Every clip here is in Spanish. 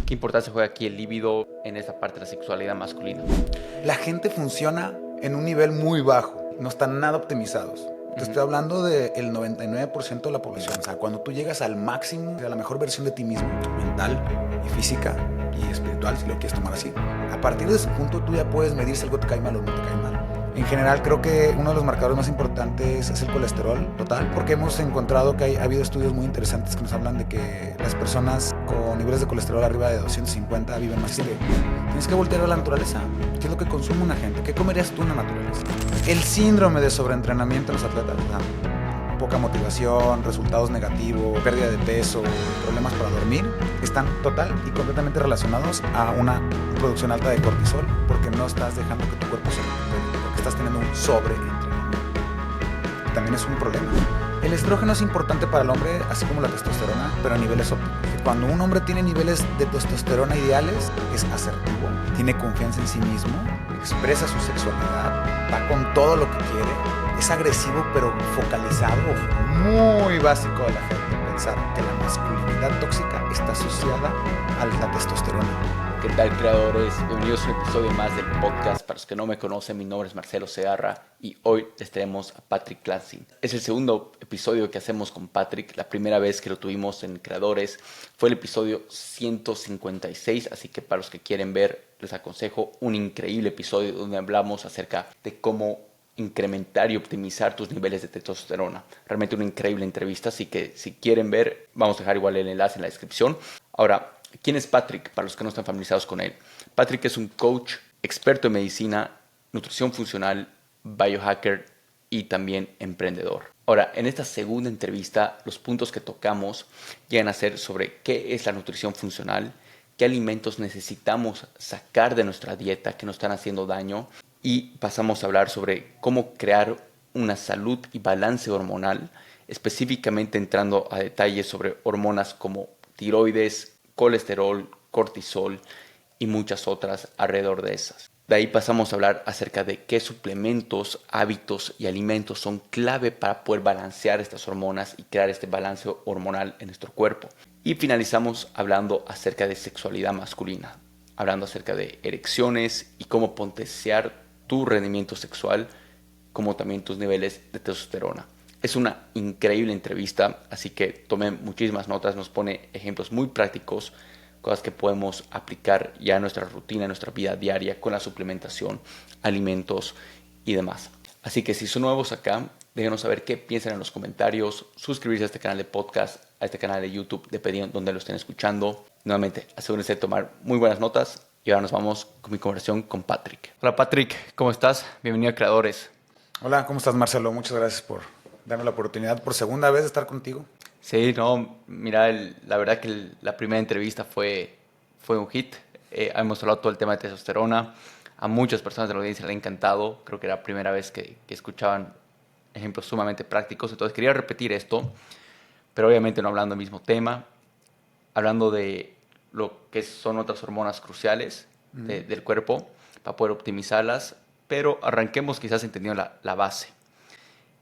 ¿Qué importancia juega aquí el líbido en esta parte de la sexualidad masculina? La gente funciona en un nivel muy bajo, no están nada optimizados. Te estoy hablando del 99% de la población. O sea, cuando tú llegas al máximo, a la mejor versión de ti mismo, mental y física y espiritual, si lo quieres tomar así, a partir de ese punto tú ya puedes medir si algo te cae mal o no te cae mal. En general, creo que uno de los marcadores más importantes es el colesterol total, porque hemos encontrado que ha habido estudios muy interesantes que nos hablan de que las personas con niveles de colesterol arriba de 250 viven más tiempo. Tienes que voltear a la naturaleza. ¿Qué es lo que consume una gente? ¿Qué comerías tú en la naturaleza? El síndrome de sobreentrenamiento en los atletas, poca motivación, resultados negativos, pérdida de peso, problemas para dormir, están total y completamente relacionados a una producción alta de cortisol, porque no estás dejando que tu cuerpo se recupere, porque estás teniendo un sobreentrenamiento. También es un problema. El estrógeno es importante para el hombre, así como la testosterona, pero a niveles óptimos. Cuando un hombre tiene niveles de testosterona ideales, es asertivo, tiene confianza en sí mismo, expresa su sexualidad, va con todo lo que quiere, es agresivo pero focalizado, muy básico de la gente pensar que la masculinidad tóxica está asociada a la testosterona. ¿Qué tal, creadores? Bienvenidos a un episodio más del podcast. Para los que no me conocen, mi nombre es Marcelo Segarra y hoy les traemos a Patrick Clancy. Es el segundo episodio que hacemos con Patrick. La primera vez que lo tuvimos en Creadores fue el episodio 156, así que para los que quieren ver, les aconsejo un increíble episodio donde hablamos acerca de cómo incrementar y optimizar tus niveles de testosterona. Realmente una increíble entrevista, así que si quieren ver, vamos a dejar igual el enlace en la descripción. Ahora, ¿quién es Patrick? Para los que no están familiarizados con él. Patrick es un coach, experto en medicina, nutrición funcional, biohacker y también emprendedor. Ahora, en esta segunda entrevista, los puntos que tocamos llegan a ser sobre qué es la nutrición funcional, qué alimentos necesitamos sacar de nuestra dieta que nos están haciendo daño, y pasamos a hablar sobre cómo crear una salud y balance hormonal, específicamente entrando a detalles sobre hormonas como tiroides, colesterol, cortisol y muchas otras alrededor de esas. De ahí pasamos a hablar acerca de qué suplementos, hábitos y alimentos son clave para poder balancear estas hormonas y crear este balance hormonal en nuestro cuerpo. Y finalizamos hablando acerca de sexualidad masculina, hablando acerca de erecciones y cómo potenciar tu rendimiento sexual, como también tus niveles de testosterona. Es una increíble entrevista, así que tomen muchísimas notas, nos pone ejemplos muy prácticos, cosas que podemos aplicar ya en nuestra rutina, en nuestra vida diaria, con la suplementación, alimentos y demás. Así que si son nuevos acá, déjenos saber qué piensan en los comentarios, suscribirse a este canal de podcast, a este canal de YouTube, dependiendo donde lo estén escuchando. Nuevamente, asegúrense de tomar muy buenas notas. Y ahora nos vamos con mi conversación con Patrick. Hola Patrick, ¿cómo estás? Bienvenido a Creadores. Hola, ¿cómo estás, Marcelo? Muchas gracias por darme la oportunidad por segunda vez de estar contigo. Sí, no, mira, la verdad que la primera entrevista fue un hit. Hemos hablado todo el tema de testosterona. A muchas personas de la audiencia le ha encantado. Creo que era la primera vez que escuchaban ejemplos sumamente prácticos. Entonces quería repetir esto, pero obviamente no hablando del mismo tema, hablando de lo que son otras hormonas cruciales del cuerpo para poder optimizarlas, pero arranquemos quizás entendiendo la base,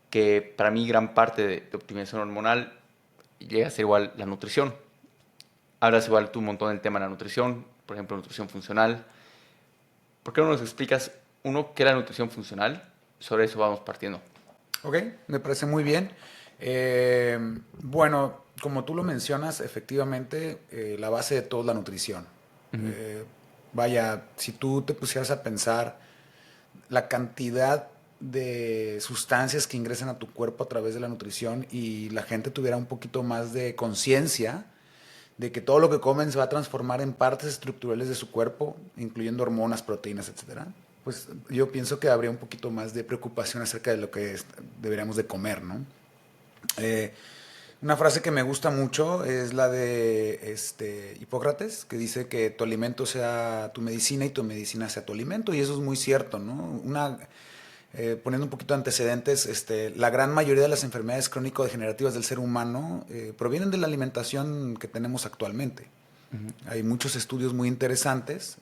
que para mí gran parte de optimización hormonal llega a ser igual la nutrición. Hablas igual tú un montón del tema de la nutrición, por ejemplo, nutrición funcional. ¿Por qué no nos explicas, uno, qué es la nutrición funcional? Sobre eso vamos partiendo. Ok, me parece muy bien. Bueno, como tú lo mencionas, efectivamente, la base de todo es la nutrición. Vaya, si tú te pusieras a pensar la cantidad de sustancias que ingresan a tu cuerpo a través de la nutrición y la gente tuviera un poquito más de conciencia de que todo lo que comen se va a transformar en partes estructurales de su cuerpo, incluyendo hormonas, proteínas, etcétera, pues yo pienso que habría un poquito más de preocupación acerca de lo que deberíamos de comer, ¿no? Una frase que me gusta mucho es la de Hipócrates, que dice que tu alimento sea tu medicina y tu medicina sea tu alimento, y eso es muy cierto, ¿no? Poniendo un poquito de antecedentes, la gran mayoría de las enfermedades crónico-degenerativas del ser humano provienen de la alimentación que tenemos actualmente. Hay muchos estudios muy interesantes,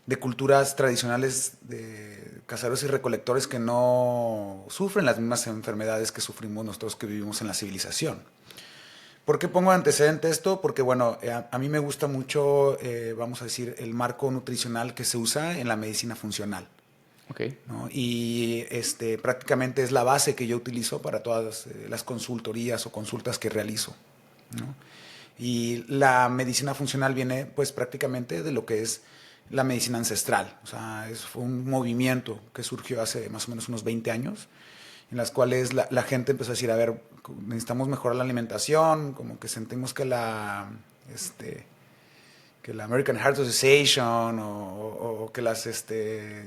de culturas tradicionales de cazadores y recolectores que no sufren las mismas enfermedades que sufrimos nosotros que vivimos en la civilización. ¿Por qué pongo antecedente esto? Porque, bueno, a mí me gusta mucho, vamos a decir, el marco nutricional que se usa en la medicina funcional. Ok. ¿No? Y prácticamente es la base que yo utilizo para todas las consultorías o consultas que realizo, ¿no? Y la medicina funcional viene pues prácticamente de lo que es la medicina ancestral. O sea, fue un movimiento que surgió hace más o menos unos 20 años, en las cuales la gente empezó a decir, a ver, necesitamos mejorar la alimentación, como que sentimos que la American Heart Association o que las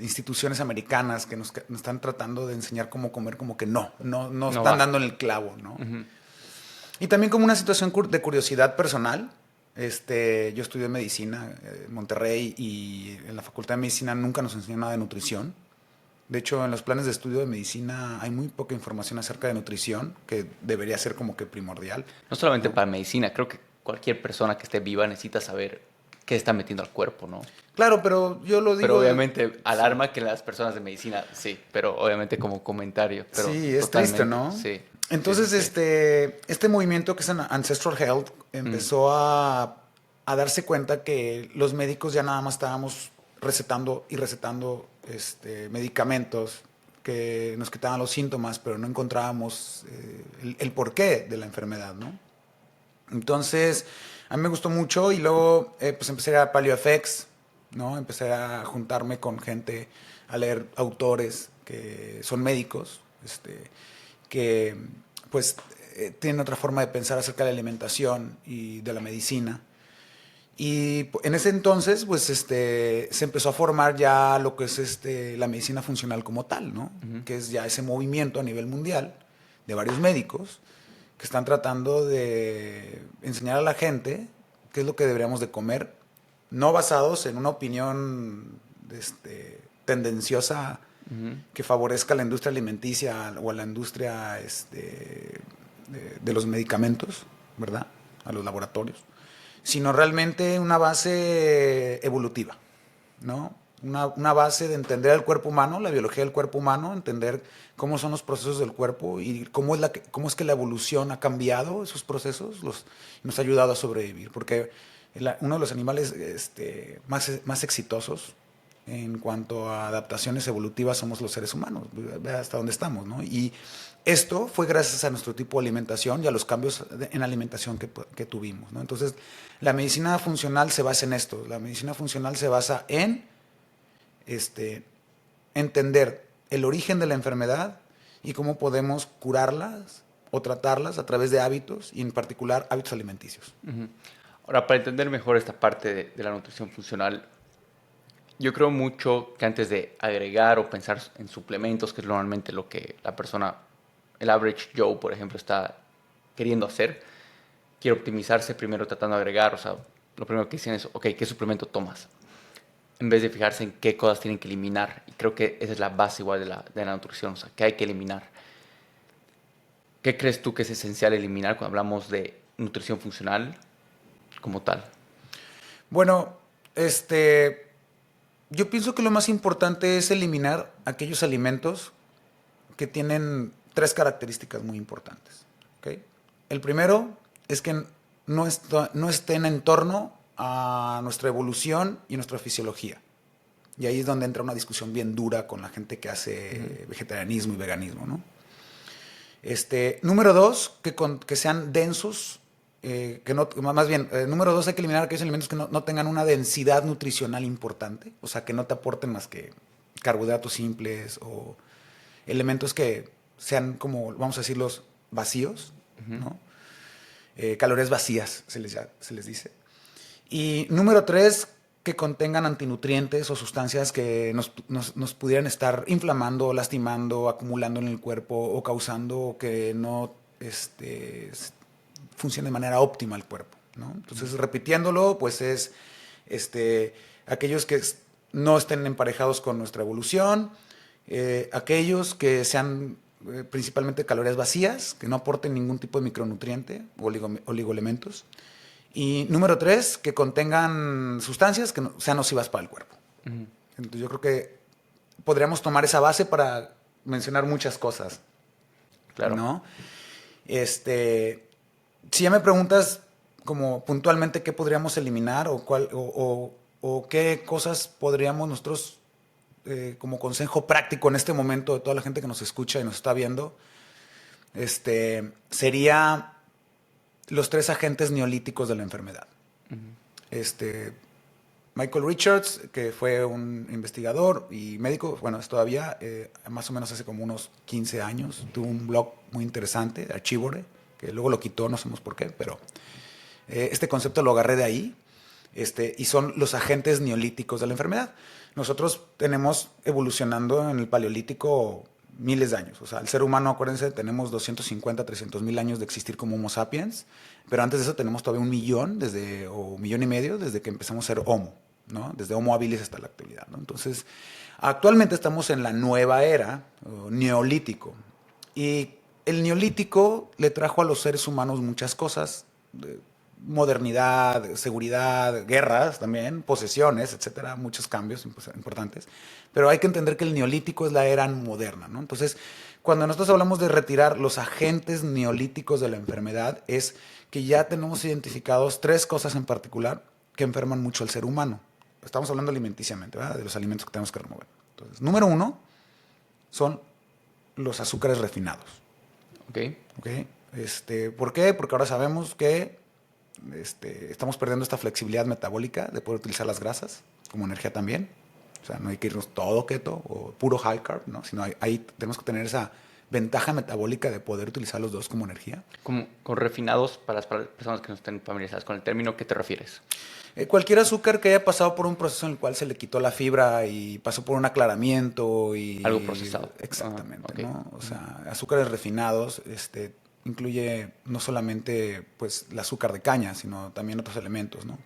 instituciones americanas que nos están tratando de enseñar cómo comer, como que no No están va. dando en el clavo, ¿no? Ujú. Y también como una situación de curiosidad personal. Yo estudié medicina en Monterrey y en la Facultad de Medicina nunca nos enseñó nada de nutrición. De hecho, en los planes de estudio de medicina hay muy poca información acerca de nutrición, que debería ser como que primordial, No solamente ¿no? para medicina, creo que cualquier persona que esté viva necesita saber qué está metiendo al cuerpo, ¿no? Claro, pero yo lo Pero digo... obviamente sí. alarma que las personas de medicina, sí, pero obviamente como comentario, pero Sí, es triste, totalmente, ¿no? sí, sí, sí, Entonces, sí. este movimiento que es Ancestral Health Mm, empezó a darse cuenta que los médicos ya nada más estábamos recetando y recetando medicamentos que nos quitaban los síntomas, pero no encontrábamos el porqué de la enfermedad, ¿no? Entonces, a mí me gustó mucho y luego pues empecé a PaleoFX, ¿no? Empecé a juntarme con gente, a leer autores que son médicos, que pues tienen otra forma de pensar acerca de la alimentación y de la medicina. Y en ese entonces, pues, se empezó a formar ya lo que es la medicina funcional como tal, ¿no? ujú. Que es ya ese movimiento a nivel mundial de varios médicos que están tratando de enseñar a la gente qué es lo que deberíamos de comer, no basados en una opinión tendenciosa Ujú. que favorezca a la industria alimenticia o a la industria de los medicamentos, ¿verdad? A los laboratorios, sino realmente una base evolutiva, ¿no? Una base de entender el cuerpo humano, la biología del cuerpo humano, entender cómo son los procesos del cuerpo y cómo es que la evolución ha cambiado esos procesos, nos ha ayudado a sobrevivir. Porque uno de los animales más exitosos en cuanto a adaptaciones evolutivas somos los seres humanos, ve hasta dónde estamos, ¿no? Y esto fue gracias a nuestro tipo de alimentación y a los cambios en alimentación que tuvimos, ¿no? Entonces, la medicina funcional se basa en esto. La medicina funcional se basa en entender el origen de la enfermedad y cómo podemos curarlas o tratarlas a través de hábitos y en particular hábitos alimenticios. Ujú. Ahora, para entender mejor esta parte de la nutrición funcional, yo creo mucho que antes de agregar o pensar en suplementos, que es normalmente lo que la persona, el average Joe, por ejemplo, está queriendo hacer, quiere optimizarse primero tratando de agregar, o sea, lo primero que dicen es, ok, ¿qué suplemento tomas? En vez de fijarse en qué cosas tienen que eliminar. Y creo que esa es la base igual de la nutrición, o sea, qué hay que eliminar. ¿Qué crees tú que es esencial eliminar cuando hablamos de nutrición funcional como tal? Bueno, yo pienso que lo más importante es eliminar aquellos alimentos que tienen tres características muy importantes. ¿Okay? El primero es que no estén en torno a nuestra evolución y nuestra fisiología. Y ahí es donde entra una discusión bien dura con la gente que Ujú. hace vegetarianismo y veganismo, ¿no? Número dos, que sean densos, que no, más bien, número dos, hay que eliminar aquellos alimentos que no tengan una densidad nutricional importante, o sea, que no te aporten más que carbohidratos simples o elementos que sean como, vamos a decirlos, vacíos, Ujú. ¿no? Calorías vacías, se les dice. Y número tres, que contengan antinutrientes o sustancias que nos pudieran estar inflamando, lastimando, acumulando en el cuerpo o causando que no funcione de manera óptima el cuerpo, ¿no? Entonces, repitiéndolo, pues es aquellos que no estén emparejados con nuestra evolución, aquellos que sean principalmente calorías vacías, que no aporten ningún tipo de micronutriente o oligoelementos. Y número tres, que contengan sustancias que sean nocivas para el cuerpo. Ujú. Entonces yo creo que podríamos tomar esa base para mencionar muchas cosas, Claro. ¿no? Este, Si ya me preguntas como puntualmente qué podríamos eliminar o qué cosas podríamos nosotros como consejo práctico en este momento de toda la gente que nos escucha y nos está viendo, sería los 3 agentes neolíticos de la enfermedad. Este, Michael Richards, que fue un investigador y médico, bueno, es todavía, más o menos hace como unos 15 años, tuvo un blog muy interesante, Archivore, que luego lo quitó, no sabemos por qué, pero este concepto lo agarré de ahí, y son los agentes neolíticos de la enfermedad. Nosotros tenemos evolucionando en el paleolítico miles de años. O sea, el ser humano, acuérdense, tenemos 250, 300 mil años de existir como Homo sapiens, pero antes de eso tenemos todavía 1 millón, o 1,5 millones, desde que empezamos a ser Homo, ¿no? Desde Homo habilis hasta la actualidad, ¿no? Entonces, actualmente estamos en la nueva era, neolítico. Y el neolítico le trajo a los seres humanos muchas cosas, modernidad, seguridad, guerras también, posesiones, etcétera, muchos cambios importantes. Pero hay que entender que el neolítico es la era moderna, ¿no? Entonces, cuando nosotros hablamos de retirar los agentes neolíticos de la enfermedad, es que ya tenemos identificados 3 cosas en particular que enferman mucho al ser humano. Estamos hablando alimenticiamente, ¿verdad? De los alimentos que tenemos que remover. Entonces, número 1 son los azúcares refinados. Ok. ¿Ok? ¿Por qué? Porque ahora sabemos que estamos perdiendo esta flexibilidad metabólica de poder utilizar las grasas como energía también. O sea, no hay que irnos todo keto o puro high carb, ¿no? Sino ahí tenemos que tener esa ventaja metabólica de poder utilizar los dos como energía. Con refinados, para las personas que no estén familiarizadas con el término, ¿qué te refieres? Cualquier azúcar que haya pasado por un proceso en el cual se le quitó la fibra y pasó por un aclaramiento y... Algo procesado. Exactamente, Okay. ¿no? O sea, azúcares refinados, incluye no solamente pues el azúcar de caña, sino también otros elementos, ¿no?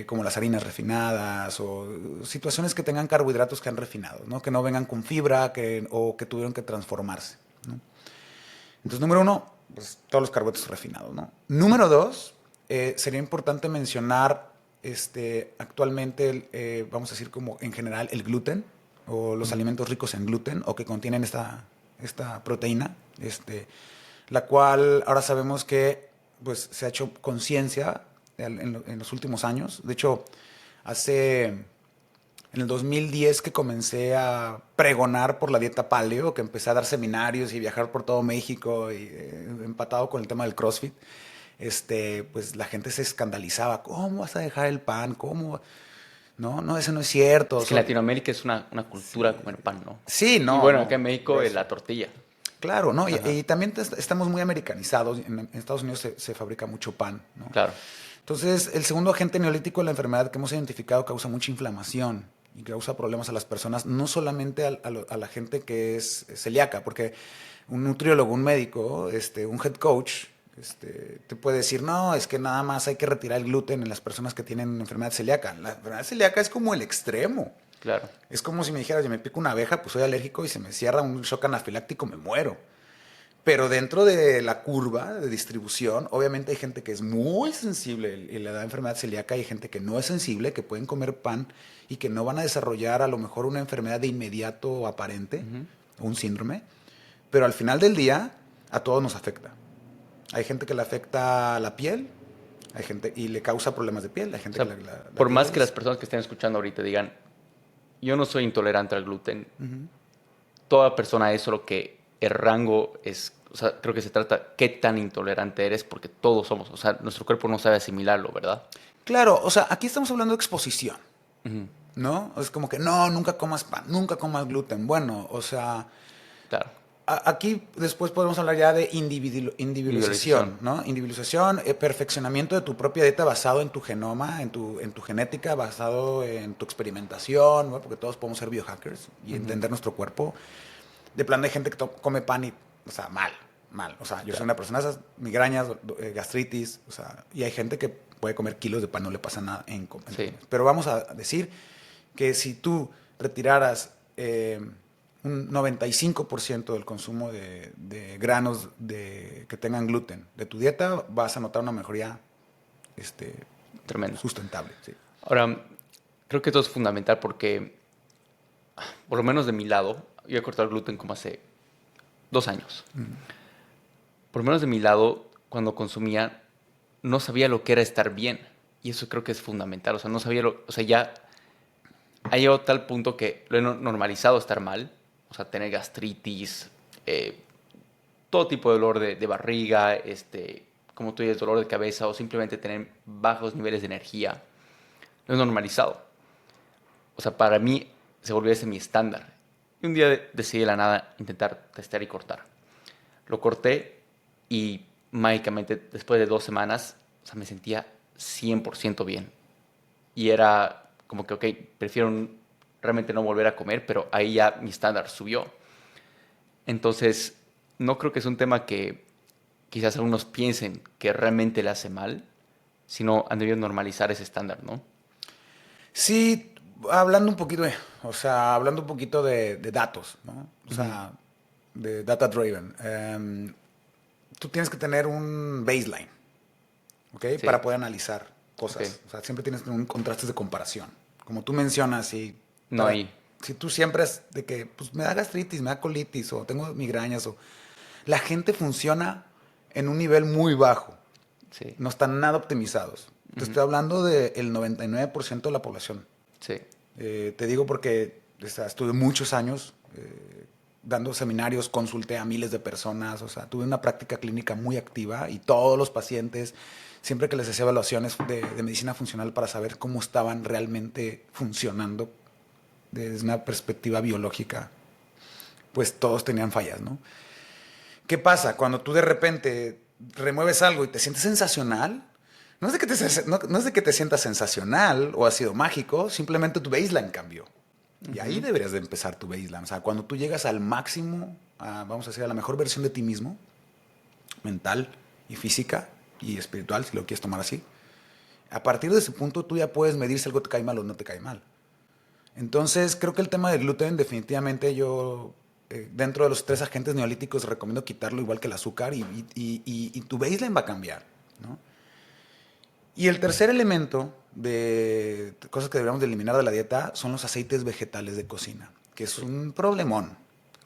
Como las harinas refinadas o situaciones que tengan carbohidratos que han refinado, ¿no? Que no vengan con fibra o que tuvieron que transformarse, ¿no? Entonces, número 1, pues todos los carbohidratos refinados, ¿no? Número 2, sería importante mencionar actualmente, vamos a decir como en general, el gluten o los alimentos ricos en gluten o que contienen esta proteína, la cual ahora sabemos que pues, se ha hecho conciencia en los últimos años. De hecho, en el 2010 que comencé a pregonar por la dieta paleo, que empecé a dar seminarios y viajar por todo México, y, empatado con el tema del CrossFit, pues la gente se escandalizaba. ¿Cómo vas a dejar el pan? ¿Cómo? No, no, eso no es cierto. Es que en Latinoamérica es una cultura comer pan, ¿no? Sí, Y no, bueno, no. acá en México es la tortilla. Claro, ¿no? Ajá. Y también estamos muy americanizados. En Estados Unidos se fabrica mucho pan, ¿no? Claro. Entonces, el segundo agente neolítico de la enfermedad que hemos identificado causa mucha inflamación y causa problemas a las personas, no solamente a la gente que es celíaca, porque un nutriólogo, un médico, un head coach, te puede decir, no, es que nada más hay que retirar el gluten en las personas que tienen enfermedad celíaca. La enfermedad celíaca es como el extremo. Claro. Es como si me dijeras, yo me pico una abeja, pues soy alérgico y se me cierra un shock anafiláctico, me muero. Pero dentro de la curva de distribución, obviamente hay gente que es muy sensible y le da enfermedad celíaca, y hay gente que no es sensible, que pueden comer pan y que no van a desarrollar a lo mejor una enfermedad de inmediato aparente, un síndrome, pero al final del día a todos nos afecta. Hay gente que le afecta la piel, hay gente y le causa problemas de piel, hay gente O sea, que la por piel más que las personas que estén escuchando ahorita digan, yo no soy intolerante al gluten, toda persona es, solo que el rango es, o sea, creo que se trata qué tan intolerante eres, porque todos somos, o sea, nuestro cuerpo no sabe asimilarlo, ¿verdad? Claro, o sea, aquí estamos hablando de exposición, ¿no? Es como que no, nunca comas pan, nunca comas gluten. Bueno, o sea, Claro. aquí después podemos hablar ya de individualización, Individualización. ¿no? Individualización, perfeccionamiento de tu propia dieta basado en tu genoma, en tu genética, basado en tu experimentación, ¿no? Porque todos podemos ser biohackers y entender nuestro cuerpo. De plan de gente que come pan y, o sea, mal. O sea, yo soy una persona de esas migrañas, gastritis, o sea, y hay gente que puede comer kilos de pan, no le pasa nada Sí. Pero vamos a decir que si tú retiraras un 95% del consumo de granos que tengan gluten de tu dieta, vas a notar una mejoría Tremendo. sustentable. Sí. Ahora, creo que esto es fundamental porque, por lo menos de mi lado, yo he cortado el gluten como hace 2 años. Por lo menos de mi lado, cuando consumía, no sabía lo que era estar bien. Y eso creo que es fundamental. O sea, no sabía o sea, ya ha llegado a tal punto que lo he normalizado estar mal. O sea, tener gastritis, todo tipo de dolor de barriga, como tú dices, dolor de cabeza o simplemente tener bajos niveles de energía. Lo he normalizado. O sea, para mí se volvió ese mi estándar. Y un día decidí de la nada intentar testear y cortar. Lo corté y mágicamente después de 2 semanas, o sea, me sentía 100% bien. Y era como que, ok, prefiero realmente no volver a comer, pero ahí ya mi estándar subió. Entonces, no creo que es un tema que quizás algunos piensen que realmente le hace mal, sino han debido normalizar ese estándar, ¿no? Sí, hablando un poquito hablando un poquito de datos, ¿no? O Ujú. sea, de data driven. Tú tienes que tener un baseline, ¿ok? Sí, Para poder analizar ok. cosas. O sea, siempre tienes que tener un contraste de comparación. Como tú mencionas, No hay. si tú siempre es de que pues, me da gastritis, me da colitis o tengo migrañas o la gente funciona en un nivel muy bajo. Sí, No están nada optimizados. Te ujú, estoy hablando del 99% de la población. sí, Te digo porque estuve muchos años dando seminarios, consulté a miles de personas, o sea, tuve una práctica clínica muy activa y todos los pacientes, siempre que les hacía evaluaciones de medicina funcional para saber cómo estaban realmente funcionando desde una perspectiva biológica, pues todos tenían fallas, ¿no? ¿Qué pasa? Cuando tú de repente remueves algo y te sientes sensacional, no es de que te sientas sensacional o ha sido mágico, simplemente tu baseline cambió. Y ahí ujú, deberías de empezar tu baseline. O sea, cuando tú llegas al máximo, vamos a decir, a la mejor versión de ti mismo, mental y física y espiritual, si lo quieres tomar así, a partir de ese punto tú ya puedes medir si algo te cae mal o no te cae mal. Entonces, creo que el tema del gluten, definitivamente yo, dentro de los 3 agentes neolíticos, recomiendo quitarlo igual que el azúcar y tu baseline va a cambiar, ¿no? Y el tercer elemento de cosas que deberíamos de eliminar de la dieta son los aceites vegetales de cocina, que es sí, un problemón,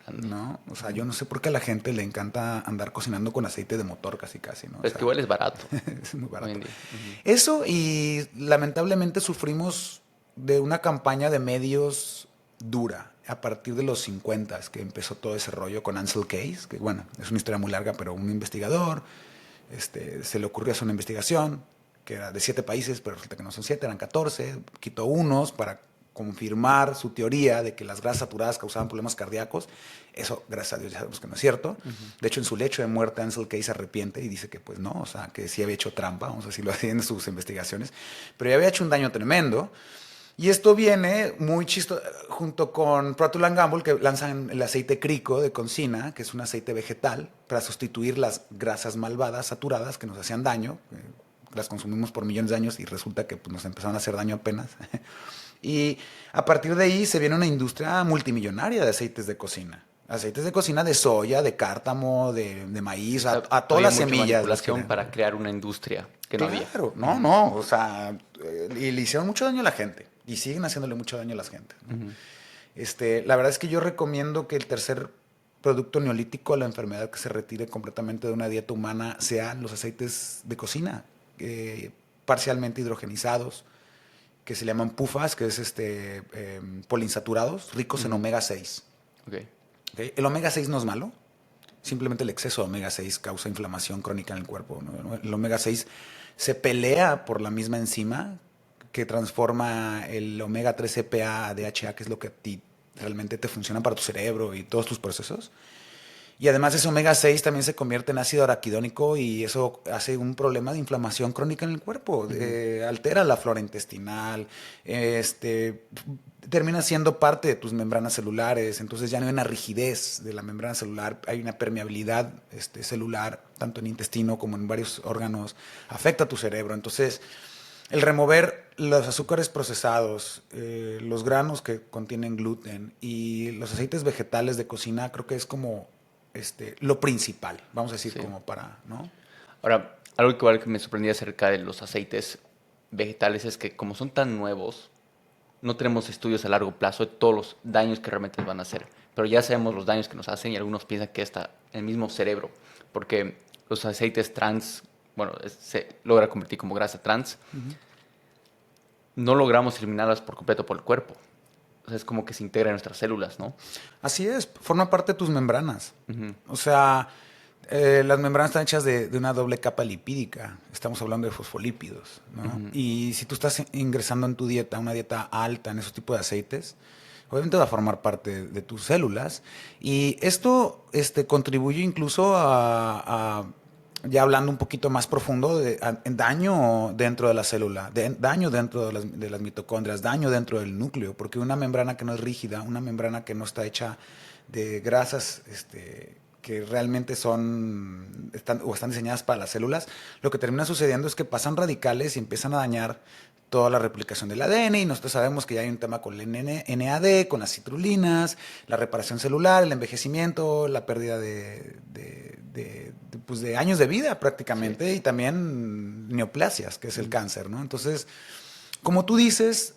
grande. ¿no? O sea, Ujú. yo no sé por qué a la gente le encanta andar cocinando con aceite de motor casi casi, ¿no? O Pero es que sea, igual es barato es muy hoy en barato. día. Ujú. Eso y lamentablemente sufrimos de una campaña de medios dura a partir de los 50 que empezó todo ese rollo con Ansel Case, que bueno, es una historia muy larga, pero un investigador se le ocurrió hacer una investigación que era de 7 países, pero resulta que no son 7, eran 14, quitó unos para confirmar su teoría de que las grasas saturadas causaban problemas cardíacos. Eso, gracias a Dios, ya sabemos que no es cierto. Ujú. De hecho, en su lecho de muerte, Ansel Keys se arrepiente y dice que pues no, o sea, que sí había hecho trampa, vamos a decirlo así, en sus investigaciones, pero ya había hecho un daño tremendo. Y esto viene muy chistoso junto con Procter Gamble, que lanzan el aceite crico de concina, que es un aceite vegetal, para sustituir las grasas malvadas, saturadas, que nos hacían daño. Las consumimos por millones de años y resulta que pues, nos empezaron a hacer daño apenas. Y a partir de ahí se viene una industria multimillonaria de aceites de cocina. Aceites de cocina de soya, de cártamo, de maíz, O sea, a todas había las mucha semillas las manipulación querían. para crear una industria que no había. Claro, no, Ujú, no, o sea, y le hicieron mucho daño a la gente y siguen haciéndole mucho daño a la gente, ¿no? ujú. La verdad es que yo recomiendo que el tercer producto neolítico a la enfermedad que se retire completamente de una dieta humana sean los aceites de cocina, parcialmente hidrogenizados, que se llaman PUFAs, que es poliinsaturados, ricos en Ujú. omega 6. Ok. ¿Ok? El omega 6 no es malo, simplemente el exceso de omega 6 causa inflamación crónica en el cuerpo, ¿no? El omega 6 se pelea por la misma enzima que transforma el omega 3 EPA a DHA, que es lo que a ti realmente te funciona para tu cerebro y todos tus procesos. Y además ese omega 6 también se convierte en ácido araquidónico y eso hace un problema de inflamación crónica en el cuerpo. Ujú. Altera la flora intestinal, termina siendo parte de tus membranas celulares, entonces ya no hay una rigidez de la membrana celular, hay una permeabilidad celular, tanto en intestino como en varios órganos, afecta a tu cerebro. Entonces, el remover los azúcares procesados, los granos que contienen gluten y los aceites vegetales de cocina, creo que es como lo principal, vamos a decir, Sí. como para, ¿no? Ahora, algo que igual que me sorprendía acerca de los aceites vegetales es que como son tan nuevos, no tenemos estudios a largo plazo de todos los daños que realmente van a hacer. Pero ya sabemos los daños que nos hacen y algunos piensan que está en el mismo cerebro. Porque los aceites trans bueno, se logra convertir como grasa trans, no logramos eliminarlas por completo por el cuerpo. O sea, es como que se integra en nuestras células, ¿no? Así es, forma parte de tus membranas. O sea, las membranas están hechas de una doble capa lipídica. Estamos hablando de fosfolípidos, ¿no? Y si tú estás ingresando en tu dieta una dieta alta en esos tipos de aceites, obviamente va a formar parte de tus células. Y esto contribuye incluso ya hablando un poquito más profundo, en daño dentro de la célula, daño dentro de las mitocondrias, daño dentro del núcleo, porque una membrana que no es rígida, una membrana que no está hecha de grasas que realmente están diseñadas para las células, lo que termina sucediendo es que pasan radicales y empiezan a dañar toda la replicación del ADN, y nosotros sabemos que ya hay un tema con el NAD, con las citrulinas, la reparación celular, el envejecimiento, la pérdida pues de años de vida prácticamente, y también neoplasias, que es el cáncer, ¿no? Entonces, como tú dices,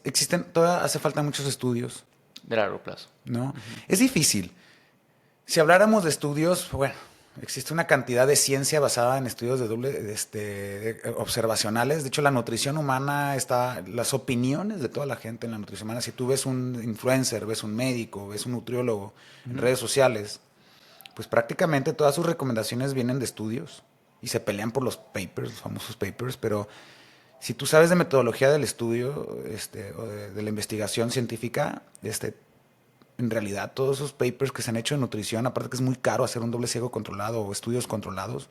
todavía hace falta muchos estudios. De largo plazo. ¿No? Es difícil. Si habláramos de estudios, bueno, existe una cantidad de ciencia basada en estudios observacionales. De hecho, la nutrición humana las opiniones de toda la gente en la nutrición humana. Si tú ves un influencer, ves un médico, ves un nutriólogo en redes sociales, pues prácticamente todas sus recomendaciones vienen de estudios y se pelean por los papers, los famosos papers, pero si tú sabes de metodología del estudio, o de la investigación científica, en realidad todos esos papers que se han hecho de nutrición, aparte que es muy caro hacer un doble ciego controlado o estudios controlados,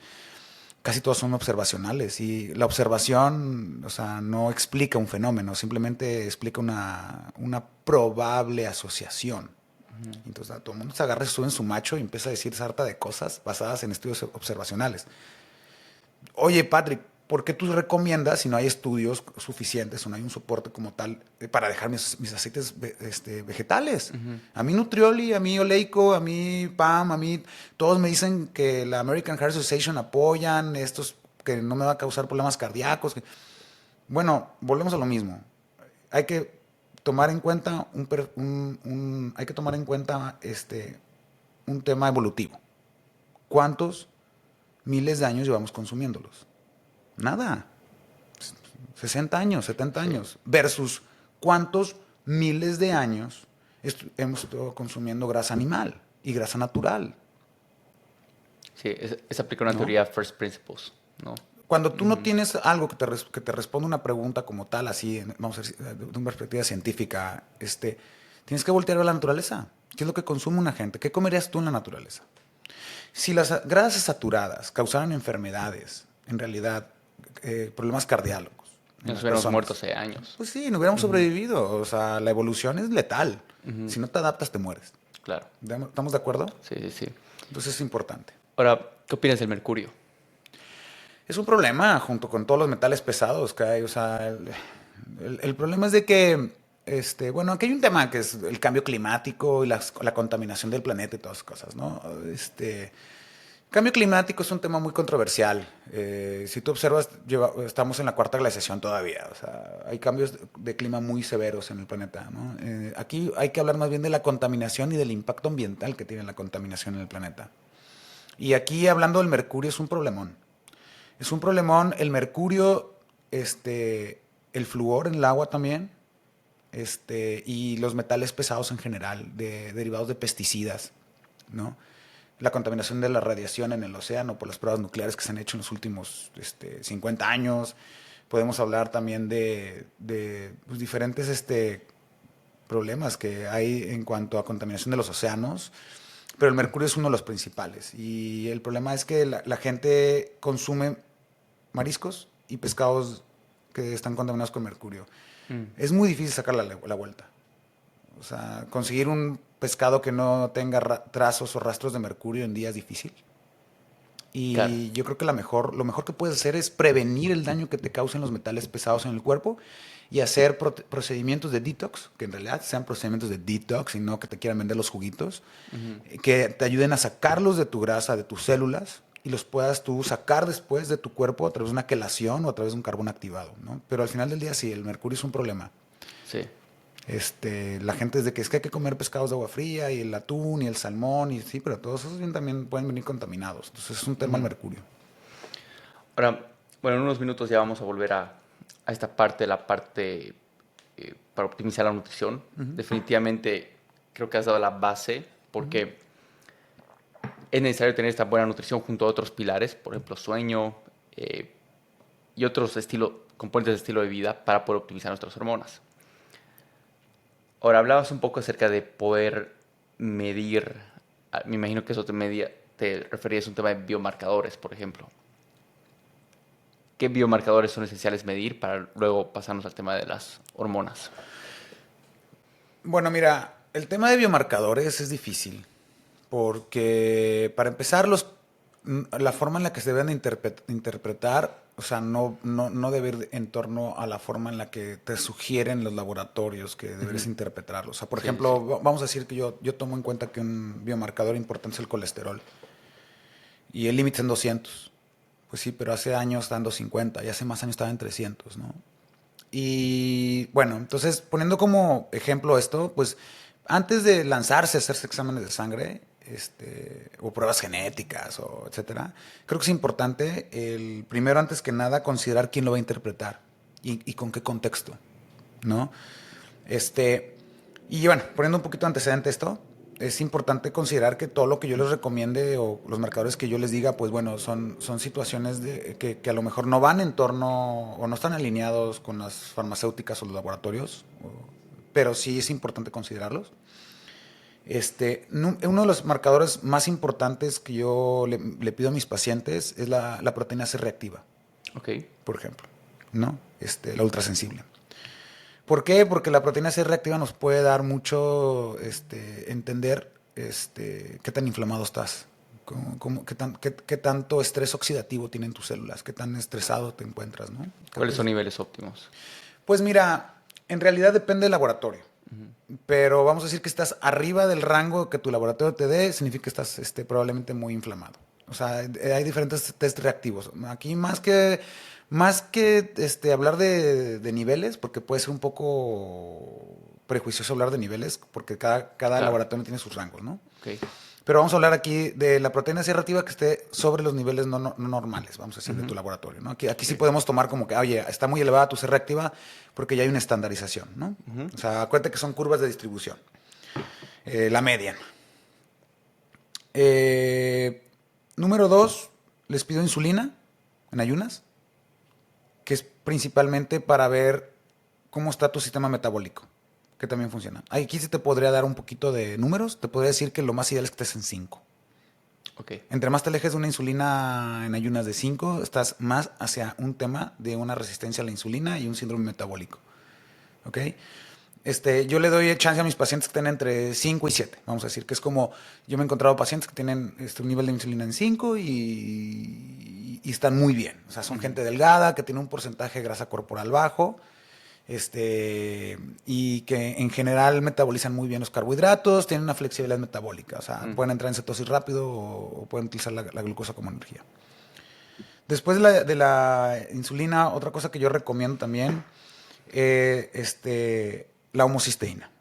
casi todos son observacionales. Y la observación, o sea, no explica un fenómeno, simplemente explica una probable asociación. Entonces todo el mundo se agarra, se sube en su macho y empieza a decir sarta de cosas basadas en estudios observacionales. Oye, Patrick, ¿por qué tú recomiendas, si no hay estudios suficientes o no hay un soporte como tal, para dejar mis aceites vegetales? A mí Nutrioli, a mí Oleico, a mí PAM, a mí todos me dicen que la American Heart Association apoyan estos, que no me va a causar problemas cardíacos. Bueno, volvemos a lo mismo. Hay que tomar en cuenta hay que tomar en cuenta un tema evolutivo. ¿Cuántos miles de años llevamos consumiéndolos? Nada. 60 años, 70 años. Versus cuántos miles de años hemos estado consumiendo grasa animal y grasa natural. Sí, es aplicar una teoría first principles, ¿no? Cuando tú no tienes algo que te responda una pregunta como tal, así, vamos a decir, de una perspectiva científica, tienes que voltear a la naturaleza. ¿Qué es lo que consume una gente? ¿Qué comerías tú en la naturaleza? Si las grasas saturadas causaran enfermedades, en realidad, problemas cardíacos. Nos hubiéramos muerto hace años. Pues sí, no hubiéramos sobrevivido. O sea, la evolución es letal. Si no te adaptas, te mueres. Claro. ¿Estamos de acuerdo? Sí, sí, sí. Entonces es importante. Ahora, ¿qué opinas del mercurio? Es un problema junto con todos los metales pesados que hay. O sea, el problema es de que, bueno, aquí hay un tema que es el cambio climático y la contaminación del planeta y todas esas cosas, ¿no? Cambio climático es un tema muy controversial. Si tú observas, estamos en la cuarta glaciación todavía. O sea, hay cambios de clima muy severos en el planeta, ¿no? Aquí hay que hablar más bien de la contaminación y del impacto ambiental que tiene la contaminación en el planeta. Y aquí, hablando del mercurio, es un problemón. Es un problemón el mercurio, el flúor en el agua también, y los metales pesados en general, derivados de pesticidas, ¿no? La contaminación de la radiación en el océano por las pruebas nucleares que se han hecho en los últimos 50 años. Podemos hablar también de pues, diferentes problemas que hay en cuanto a contaminación de los océanos, pero el mercurio es uno de los principales. Y el problema es que la gente consume mariscos y pescados que están contaminados con mercurio. Es muy difícil sacar la vuelta. O sea, conseguir un pescado que no tenga trazos o rastros de mercurio en día es difícil. Y claro, yo creo que lo mejor que puedes hacer es prevenir el daño que te causen los metales pesados en el cuerpo y hacer procedimientos de detox, que en realidad sean procedimientos de detox y no que te quieran vender los juguitos, que te ayuden a sacarlos de tu grasa, de tus células, y los puedas tú sacar después de tu cuerpo a través de una quelación o a través de un carbón activado, ¿no? Pero al final del día sí, el mercurio es un problema. Sí. La gente es de que es que hay que comer pescados de agua fría y el atún y el salmón, y sí, pero todos esos también pueden venir contaminados. Entonces es un tema el mercurio. Ahora, Bueno, en unos minutos ya vamos a volver a esta parte, la parte para optimizar la nutrición. Definitivamente creo que has dado la base porque es necesario tener esta buena nutrición junto a otros pilares, por ejemplo, sueño y otros componentes de estilo de vida para poder optimizar nuestras hormonas. Ahora, hablabas un poco acerca de poder medir, me imagino que eso te referías a un tema de biomarcadores, por ejemplo. ¿Qué biomarcadores son esenciales medir para luego pasarnos al tema de las hormonas? Bueno, mira, el tema de biomarcadores es difícil porque para empezar la forma en la que se deben de interpretar, o sea, no debe ir en torno a la forma en la que te sugieren los laboratorios que deberes interpretarlos. O sea, por ejemplo, vamos a decir que yo tomo en cuenta que un biomarcador importante es el colesterol y el límite es en 200. Pues sí, pero hace años estaba en 250 y hace más años estaba en 300, ¿no? Y bueno, entonces poniendo como ejemplo esto, pues antes de lanzarse a hacerse exámenes de sangre, o pruebas genéticas, o etcétera, creo que es importante el primero, antes que nada, considerar quién lo va a interpretar y con qué contexto, ¿no? Y bueno, poniendo un poquito de antecedente esto, es importante considerar que todo lo que yo les recomiende o los marcadores que yo les diga, pues bueno, son situaciones que a lo mejor no van en torno o no están alineados con las farmacéuticas o los laboratorios, pero sí es importante considerarlos. Uno de los marcadores más importantes que yo le pido a mis pacientes es la proteína C reactiva, por ejemplo, ¿no? La ultrasensible. ¿Por qué? Porque la proteína C reactiva nos puede dar mucho entender qué tan inflamado estás, qué tanto estrés oxidativo tienen tus células, qué tan estresado te encuentras, ¿no? ¿Cuáles son niveles óptimos? Pues mira, en realidad depende del laboratorio. Pero vamos a decir que estás arriba del rango que tu laboratorio te dé, significa que estás probablemente muy inflamado. O sea, hay diferentes test reactivos. Aquí más que hablar de niveles, porque puede ser un poco prejuicioso hablar de niveles, porque cada laboratorio tiene sus rangos, ¿no? Okay. Pero vamos a hablar aquí de la proteína C reactiva que esté sobre los niveles no normales, vamos a decir, de tu laboratorio, ¿no? Aquí sí podemos tomar como que, oye, está muy elevada tu C reactiva porque ya hay una estandarización, ¿no? O sea, acuérdate que son curvas de distribución. La media. Número 2, les pido insulina en ayunas, que es principalmente para ver cómo está tu sistema metabólico, que también funciona. Aquí sí te podría dar un poquito de números. Te podría decir que lo más ideal es que estés en 5. Okay. Entre más te alejes de una insulina en ayunas de 5, estás más hacia un tema de una resistencia a la insulina y un síndrome metabólico. ¿Ok? Yo le doy chance a mis pacientes que tienen entre 5 y 7. Vamos a decir que es como, yo me he encontrado pacientes que tienen un nivel de insulina en 5 y están muy bien. O sea, son gente delgada, que tiene un porcentaje de grasa corporal bajo, y que en general metabolizan muy bien los carbohidratos, tienen una flexibilidad metabólica, o sea, pueden entrar en cetosis rápido o pueden utilizar la glucosa como energía. Después de la insulina, otra cosa que yo recomiendo también, la homocisteína,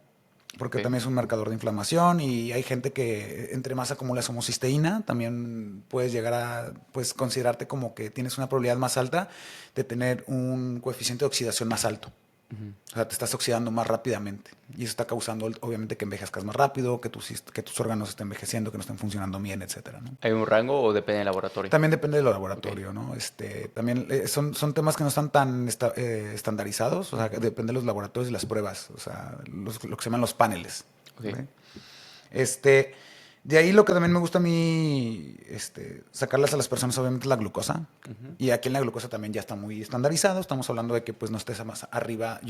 porque también es un marcador de inflamación y hay gente que entre más acumulas homocisteína, también puedes llegar a considerarte como que tienes una probabilidad más alta de tener un coeficiente de oxidación más alto. O sea, te estás oxidando más rápidamente. Y eso está causando, obviamente, que envejezcas más rápido, que tus órganos estén envejeciendo, que no estén funcionando bien, etcétera, ¿no? ¿Hay un rango o depende del laboratorio? También depende del laboratorio, ¿no? También son temas que no están tan estandarizados. O sea, depende de los laboratorios y las pruebas. O sea, lo que se llaman los paneles. ¿Okay? De ahí lo que también me gusta a mí sacarlas a las personas, obviamente, es la glucosa. Y aquí en la glucosa también ya está muy estandarizado. Estamos hablando de que pues no estés más arriba.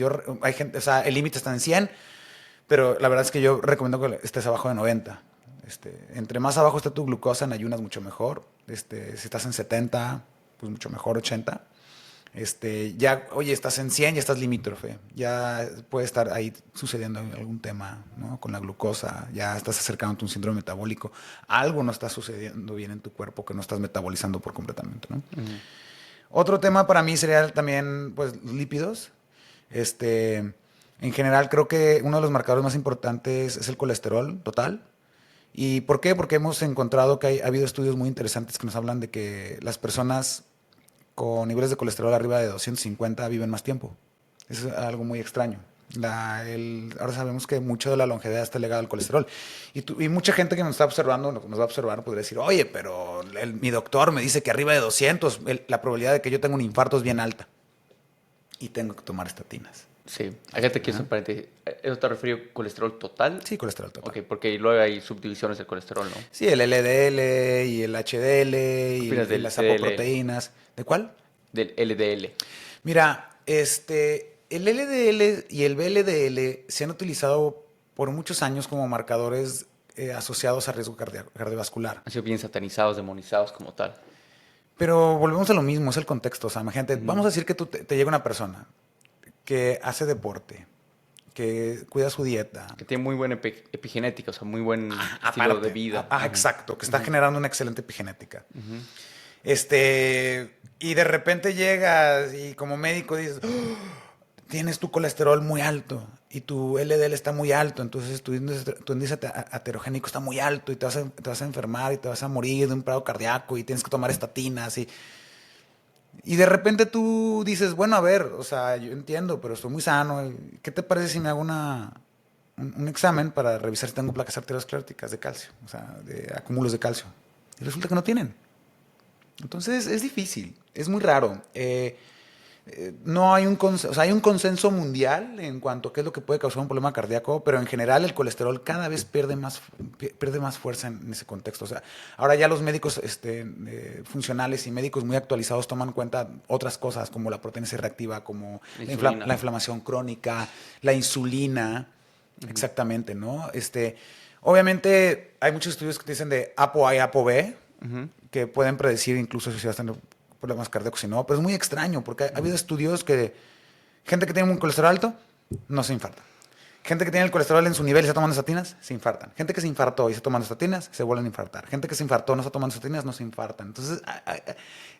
Hay gente, o sea, el límite está en 100, pero la verdad es que yo recomiendo que estés abajo de 90. Entre más abajo esté tu glucosa en ayunas, mucho mejor. Si estás en 70, pues mucho mejor, 80. Ya, oye, estás en 100, ya estás limítrofe, ya puede estar ahí sucediendo algún tema, ¿no? Con la glucosa, ya estás acercándote a un síndrome metabólico, algo no está sucediendo bien en tu cuerpo que no estás metabolizando por completamente, ¿no? Otro tema para mí sería también, pues, lípidos. En general creo que uno de los marcadores más importantes es el colesterol total. ¿Y por qué? Porque hemos encontrado que ha habido estudios muy interesantes que nos hablan de que las personas con niveles de colesterol arriba de 250 viven más tiempo. Eso es algo muy extraño. Ahora sabemos que mucho de la longevidad está ligado al colesterol. Y mucha gente que nos está observando, nos va a observar, podría decir, oye, pero mi doctor me dice que arriba de 200, la probabilidad de que yo tenga un infarto es bien alta. Y tengo que tomar estatinas. Sí, acá te quiero hacer un paréntesis. ¿Eso te refirió a colesterol total? Sí, colesterol total. Ok, porque luego hay subdivisiones del colesterol, ¿no? Sí, el LDL y el HDL y del las LDL? apoproteínas. ¿De cuál? Del LDL. Mira, el LDL y el VLDL se han utilizado por muchos años como marcadores asociados a riesgo cardiovascular. Han sido bien satanizados, demonizados como tal. Pero volvemos a lo mismo, es el contexto. O sea, imagínate, vamos a decir que te llega una persona que hace deporte, que cuida su dieta. Que tiene muy buena epigenética, o sea, muy buen estilo de vida. Exacto, que está generando una excelente epigenética. Y de repente llegas y como médico dices, "Oh, tienes tu colesterol muy alto y tu LDL está muy alto, entonces tu índice aterogénico está muy alto y te vas a enfermar y te vas a morir de un paro cardíaco y tienes que tomar estatinas y de repente tú dices, bueno, a ver, o sea, yo entiendo, pero estoy muy sano. ¿Qué te parece si me hago un examen para revisar si tengo placas arterioscleróticas de calcio? O sea, de acúmulos de calcio. Y resulta que no tienen. Entonces es difícil, es muy raro. No hay hay un consenso mundial en cuanto a qué es lo que puede causar un problema cardíaco, pero en general el colesterol cada vez pierde más fuerza en ese contexto. O sea, ahora ya los médicos funcionales y médicos muy actualizados toman en cuenta otras cosas como la proteína C reactiva, como la inflamación crónica, la insulina, exactamente, ¿no? Obviamente hay muchos estudios que te dicen de ApoA y ApoB, que pueden predecir incluso si vas a tener problemas cardíacos y no, pero es muy extraño porque ha habido estudios que gente que tiene un colesterol alto no se infarta. Gente que tiene el colesterol en su nivel y está tomando estatinas, se infartan. Gente que se infartó y está tomando estatinas, se vuelven a infartar. Gente que se infartó no está tomando estatinas, no se infartan. Entonces,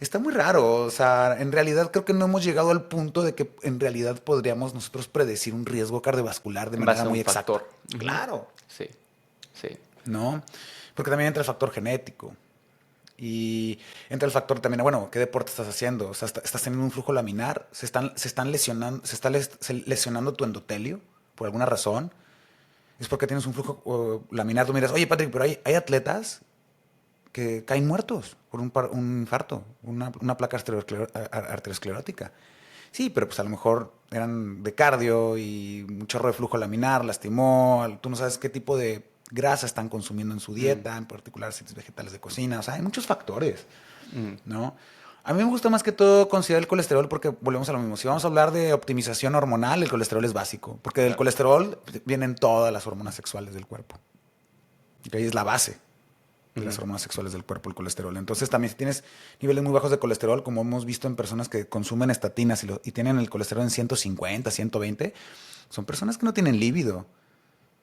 está muy raro. O sea, en realidad creo que no hemos llegado al punto de que en realidad podríamos nosotros predecir un riesgo cardiovascular de manera muy exacta. Claro. Sí, sí. ¿No? Porque también entra el factor genético. Y entra el factor también, bueno, ¿qué deporte estás haciendo? O sea, estás teniendo un flujo laminar, se está lesionando tu endotelio por alguna razón. Es porque tienes un flujo laminar. Tú miras, oye, Patrick, pero hay atletas que caen muertos por un infarto, una placa arteriosclerótica. Sí, pero pues a lo mejor eran de cardio y un chorro de flujo laminar, lastimó, tú no sabes qué tipo de grasa están consumiendo en su dieta, en particular aceites vegetales de cocina. O sea, hay muchos factores, ¿no? A mí me gusta más que todo considerar el colesterol porque volvemos a lo mismo. Si vamos a hablar de optimización hormonal, el colesterol es básico. Porque del colesterol vienen todas las hormonas sexuales del cuerpo. Y ahí es la base de las hormonas sexuales del cuerpo, el colesterol. Entonces también si tienes niveles muy bajos de colesterol, como hemos visto en personas que consumen estatinas y tienen el colesterol en 150, 120, son personas que no tienen líbido.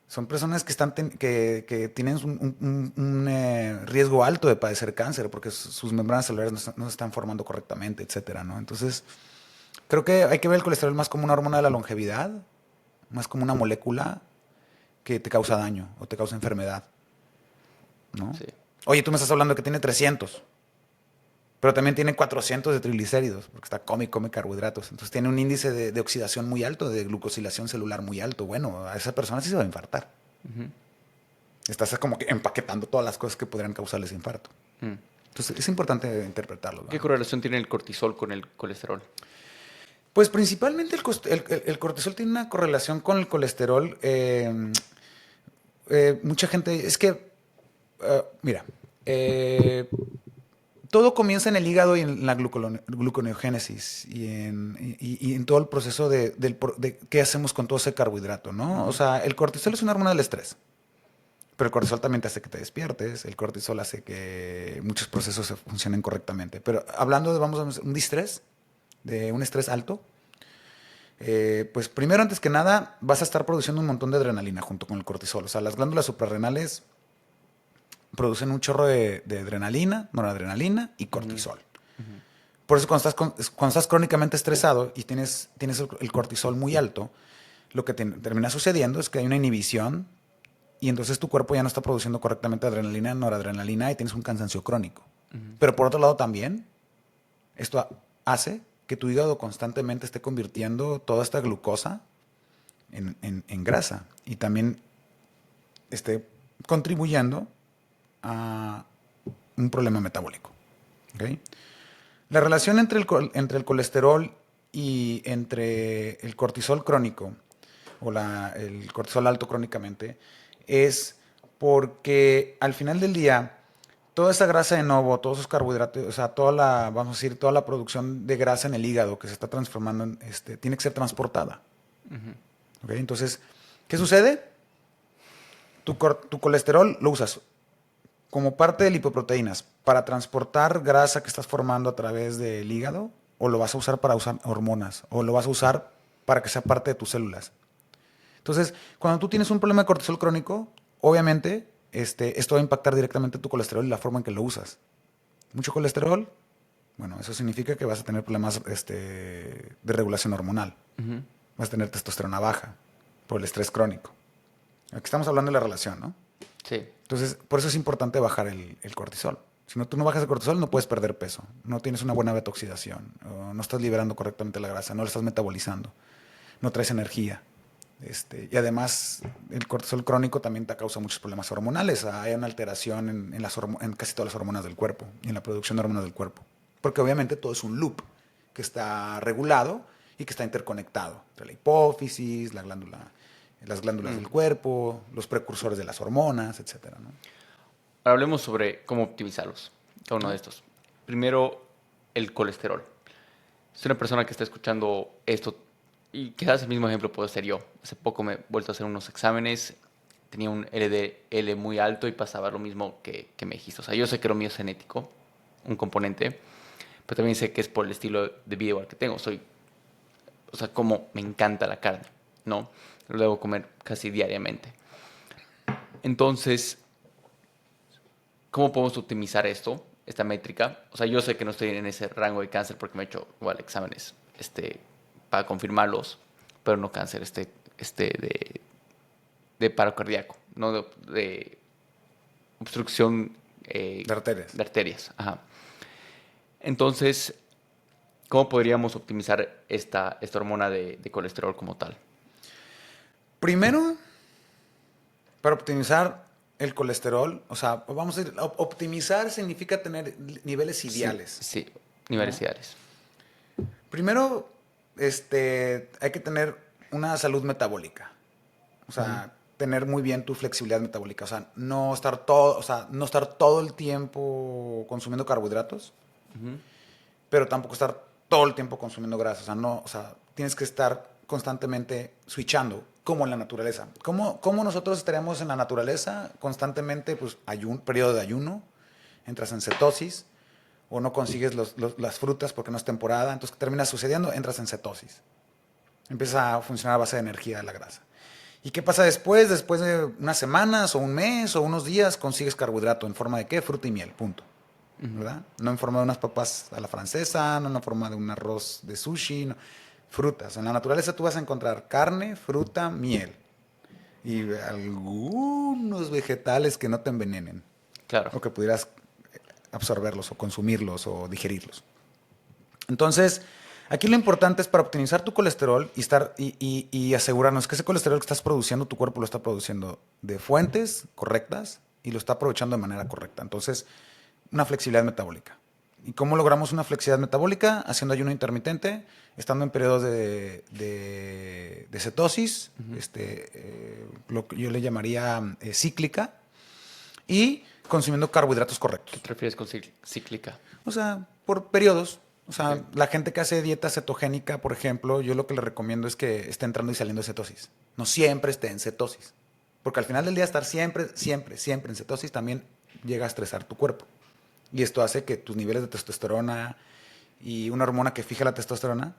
Son personas que tienen un riesgo alto de padecer cáncer porque sus membranas celulares no se están formando correctamente, etcétera, ¿no? Entonces, creo que hay que ver el colesterol más como una hormona de la longevidad, más como una molécula que te causa daño o te causa enfermedad, ¿no? Sí. Oye, tú me estás hablando de que tiene 300, pero también tiene 400 de triglicéridos, porque está come carbohidratos. Entonces tiene un índice de oxidación muy alto, de glucosilación celular muy alto. Bueno, a esa persona sí se va a infartar. Estás como que empaquetando todas las cosas que podrían causarles infarto. Entonces es importante interpretarlo, ¿no? ¿Qué correlación tiene el cortisol con el colesterol? Pues principalmente el cortisol tiene una correlación con el colesterol. Mucha gente, es que, mira, todo comienza en el hígado y en la gluconeogénesis y en todo el proceso de qué hacemos con todo ese carbohidrato, ¿no? O sea, el cortisol es una hormona del estrés, pero el cortisol también te hace que te despiertes, el cortisol hace que muchos procesos funcionen correctamente. Pero hablando de, vamos a un distrés, de un estrés alto, pues primero, antes que nada, vas a estar produciendo un montón de adrenalina junto con el cortisol. O sea, las glándulas suprarrenales producen un chorro de adrenalina, noradrenalina y cortisol. Por eso cuando estás crónicamente estresado y tienes el cortisol muy alto, lo que termina sucediendo es que hay una inhibición y entonces tu cuerpo ya no está produciendo correctamente adrenalina, noradrenalina y tienes un cansancio crónico. Pero por otro lado también, esto hace que tu hígado constantemente esté convirtiendo toda esta glucosa en grasa y también esté contribuyendo a un problema metabólico. ¿Okay? La relación entre el colesterol y entre el cortisol crónico o el cortisol alto crónicamente es porque al final del día toda esa grasa de novo, todos esos carbohidratos, o sea, vamos a decir, toda la producción de grasa en el hígado que se está transformando, tiene que ser transportada. ¿Okay? Entonces, ¿qué sucede? Tu colesterol lo usas como parte de lipoproteínas para transportar grasa que estás formando a través del hígado, o lo vas a usar para usar hormonas, o lo vas a usar para que sea parte de tus células. Entonces, cuando tú tienes un problema de cortisol crónico, obviamente esto va a impactar directamente tu colesterol y la forma en que lo usas. Mucho colesterol, bueno, eso significa que vas a tener problemas de regulación hormonal. Vas a tener testosterona baja por el estrés crónico. Aquí estamos hablando de la relación, ¿no? Sí. Entonces, por eso es importante bajar el cortisol. Si no, tú no bajas el cortisol, no puedes perder peso. No tienes una buena betoxidación. No estás liberando correctamente la grasa. No la estás metabolizando. No traes energía. Y además, el cortisol crónico también te causa muchos problemas hormonales. Hay una alteración en casi todas las hormonas del cuerpo y en la producción de hormonas del cuerpo. Porque obviamente todo es un loop que está regulado y que está interconectado entre la hipófisis, las glándulas del cuerpo, los precursores de las hormonas, etcétera, ¿no? Ahora hablemos sobre cómo optimizarlos, cada uno de estos. Primero, el colesterol. Si una persona que está escuchando esto, y quizás el mismo ejemplo puedo ser yo. Hace poco me he vuelto a hacer unos exámenes, tenía un LDL muy alto y pasaba lo mismo que me dijiste. O sea, yo sé que lo mío es genético, un componente, pero también sé que es por el estilo de vida igual que tengo. O sea, como me encanta la carne, ¿no? Lo debo comer casi diariamente. Entonces, ¿cómo podemos optimizar esta métrica? O sea, yo sé que no estoy en ese rango de cáncer porque me he hecho igual exámenes para confirmarlos, pero no cáncer de paro cardíaco, no de obstrucción De arterias. de arterias. Ajá. Entonces, ¿cómo podríamos optimizar esta hormona de colesterol como tal? Primero, para optimizar el colesterol, o sea, vamos a decir, optimizar significa tener niveles ideales. Sí, niveles ideales. Primero, hay que tener una salud metabólica. O sea, tener muy bien tu flexibilidad metabólica. O sea, no estar todo el tiempo consumiendo carbohidratos, pero tampoco estar todo el tiempo consumiendo grasa. O sea, tienes que estar constantemente switchando, como en la naturaleza. ¿Cómo nosotros estaríamos en la naturaleza constantemente? Pues periodo de ayuno, entras en cetosis, o no consigues las frutas porque no es temporada, entonces ¿qué termina sucediendo? Entras en cetosis. Empieza a funcionar a base de energía de la grasa. ¿Y qué pasa después? Después de unas semanas o un mes o unos días consigues carbohidrato. ¿En forma de qué? Fruta y miel, punto. ¿Verdad? No en forma de unas papas a la francesa, no en la forma de un arroz de sushi, no. Frutas. En la naturaleza tú vas a encontrar carne, fruta, miel. Y algunos vegetales que no te envenenen. Claro. O que pudieras absorberlos o consumirlos o digerirlos. Entonces, aquí lo importante es para optimizar tu colesterol y asegurarnos que ese colesterol que estás produciendo, tu cuerpo lo está produciendo de fuentes correctas y lo está aprovechando de manera correcta. Entonces, una flexibilidad metabólica. ¿Y cómo logramos una flexibilidad metabólica? Haciendo ayuno intermitente, estando en periodos de cetosis, lo que yo le llamaría cíclica, y consumiendo carbohidratos correctos. ¿Qué te refieres con cíclica? O sea, por periodos. O sea, Okay. La gente que hace dieta cetogénica, por ejemplo, yo lo que le recomiendo es que esté entrando y saliendo de cetosis. No siempre esté en cetosis. Porque al final del día estar siempre en cetosis también llega a estresar tu cuerpo. Y esto hace que tus niveles de testosterona y una hormona que fija la testosterona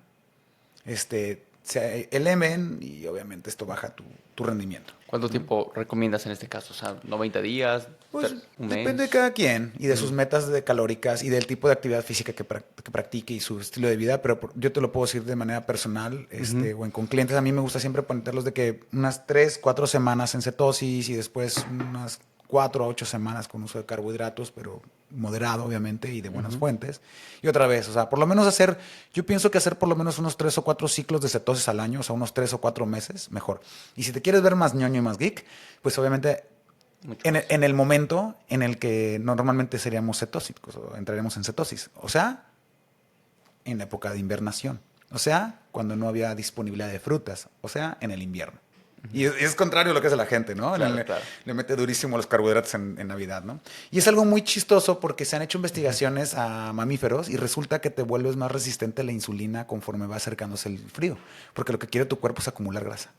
se eleven y obviamente esto baja tu rendimiento. ¿Cuánto tiempo recomiendas en este caso? O sea, 90 días, Pues un mes. depende de cada quien y de sus metas calóricas y del tipo de actividad física que practique y su estilo de vida, pero yo te lo puedo decir de manera personal o con clientes. A mí me gusta siempre ponerlos de que unas 3, 4 semanas en cetosis y después unas 4 a 8 semanas con uso de carbohidratos, pero moderado, obviamente, y de buenas fuentes. Y otra vez, o sea, por lo menos yo pienso que hacer por lo menos unos 3 o 4 ciclos de cetosis al año, o sea, unos 3 o 4 meses, mejor. Y si te quieres ver más ñoño y más geek, pues obviamente en el momento en el que normalmente seríamos cetósicos, o entraremos en cetosis. O sea, en la época de invernación. O sea, cuando no había disponibilidad de frutas. O sea, en el invierno. Y es contrario a lo que hace la gente, ¿no? Claro, claro. Le mete durísimo los carbohidratos en Navidad, ¿no? Y es algo muy chistoso porque se han hecho investigaciones a mamíferos y resulta que te vuelves más resistente a la insulina conforme va acercándose el frío. Porque lo que quiere tu cuerpo es acumular grasa.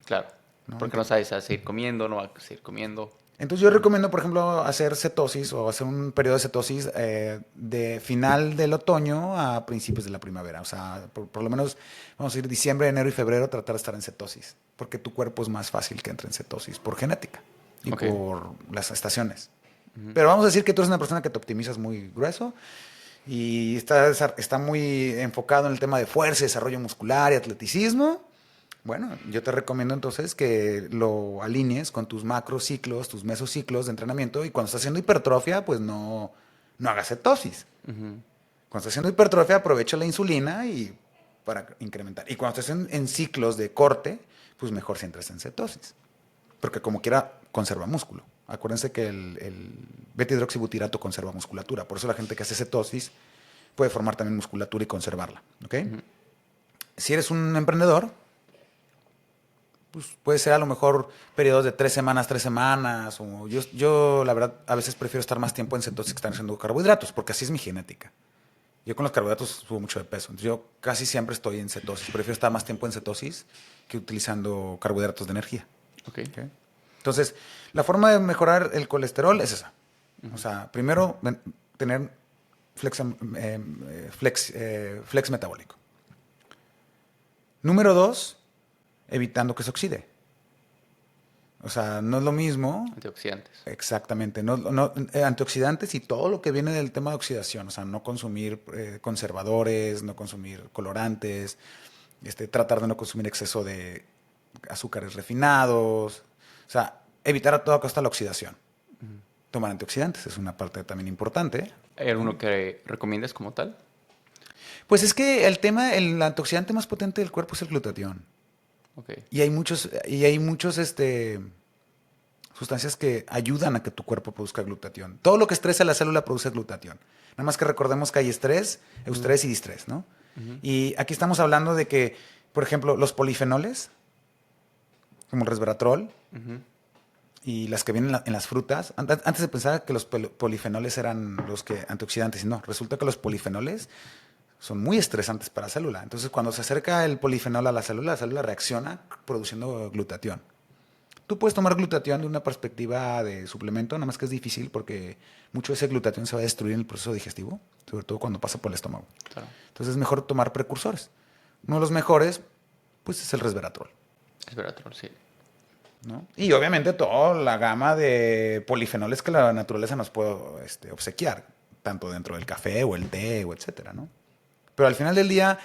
Claro. ¿No? Porque no sabes a seguir comiendo, no vas a seguir comiendo. Entonces yo recomiendo, por ejemplo, hacer cetosis o hacer un periodo de cetosis de final del otoño a principios de la primavera. O sea, por lo menos, vamos a ir diciembre, enero y febrero, tratar de estar en cetosis. Porque tu cuerpo es más fácil que entre en cetosis por genética y por las estaciones. Pero vamos a decir que tú eres una persona que te optimizas muy grueso y está muy enfocado en el tema de fuerza, desarrollo muscular y atleticismo. Bueno, yo te recomiendo entonces que lo alinees con tus macrociclos, tus mesociclos de entrenamiento y cuando estás haciendo hipertrofia, pues no hagas cetosis. Cuando estás haciendo hipertrofia, aprovecha la insulina y para incrementar. Y cuando estás en ciclos de corte, pues mejor si entras en cetosis. Porque como quiera, conserva músculo. Acuérdense que el beta-hidroxibutirato conserva musculatura. Por eso la gente que hace cetosis puede formar también musculatura y conservarla. ¿Ok? Si eres un emprendedor, pues puede ser a lo mejor periodos de 3 semanas. O yo, la verdad, a veces prefiero estar más tiempo en cetosis que estar haciendo carbohidratos, porque así es mi genética. Yo con los carbohidratos subo mucho de peso. Entonces yo casi siempre estoy en cetosis. Prefiero estar más tiempo en cetosis que utilizando carbohidratos de energía. Okay. Entonces, la forma de mejorar el colesterol es esa. O sea, primero, tener flex metabólico. Número 2, evitando que se oxide. O sea, no es lo mismo. Antioxidantes. Exactamente. Antioxidantes y todo lo que viene del tema de oxidación. O sea, no consumir conservadores, no consumir colorantes, tratar de no consumir exceso de azúcares refinados. O sea, evitar a toda costa la oxidación. Tomar antioxidantes es una parte también importante. ¿Hay alguno que recomiendas como tal? Pues es que el antioxidante más potente del cuerpo es el glutatión. Okay. Y hay muchos sustancias que ayudan a que tu cuerpo produzca glutatión. Todo lo que estresa la célula produce glutatión. Nada más que recordemos que hay estrés, eustrés y distrés, ¿no? Y aquí estamos hablando de que, por ejemplo, los polifenoles, como el resveratrol, y las que vienen en las frutas. Antes se pensaba que los polifenoles eran los antioxidantes, y no. Resulta que los polifenoles son muy estresantes para la célula. Entonces, cuando se acerca el polifenol a la célula reacciona produciendo glutatión. Tú puedes tomar glutatión de una perspectiva de suplemento, nada más que es difícil porque mucho de ese glutatión se va a destruir en el proceso digestivo, sobre todo cuando pasa por el estómago. Claro. Entonces, es mejor tomar precursores. Uno de los mejores, pues, es el resveratrol. Resveratrol, sí. ¿No? Y obviamente toda la gama de polifenoles que la naturaleza nos puede obsequiar, tanto dentro del café o el té o etcétera, ¿no? Pero al final del día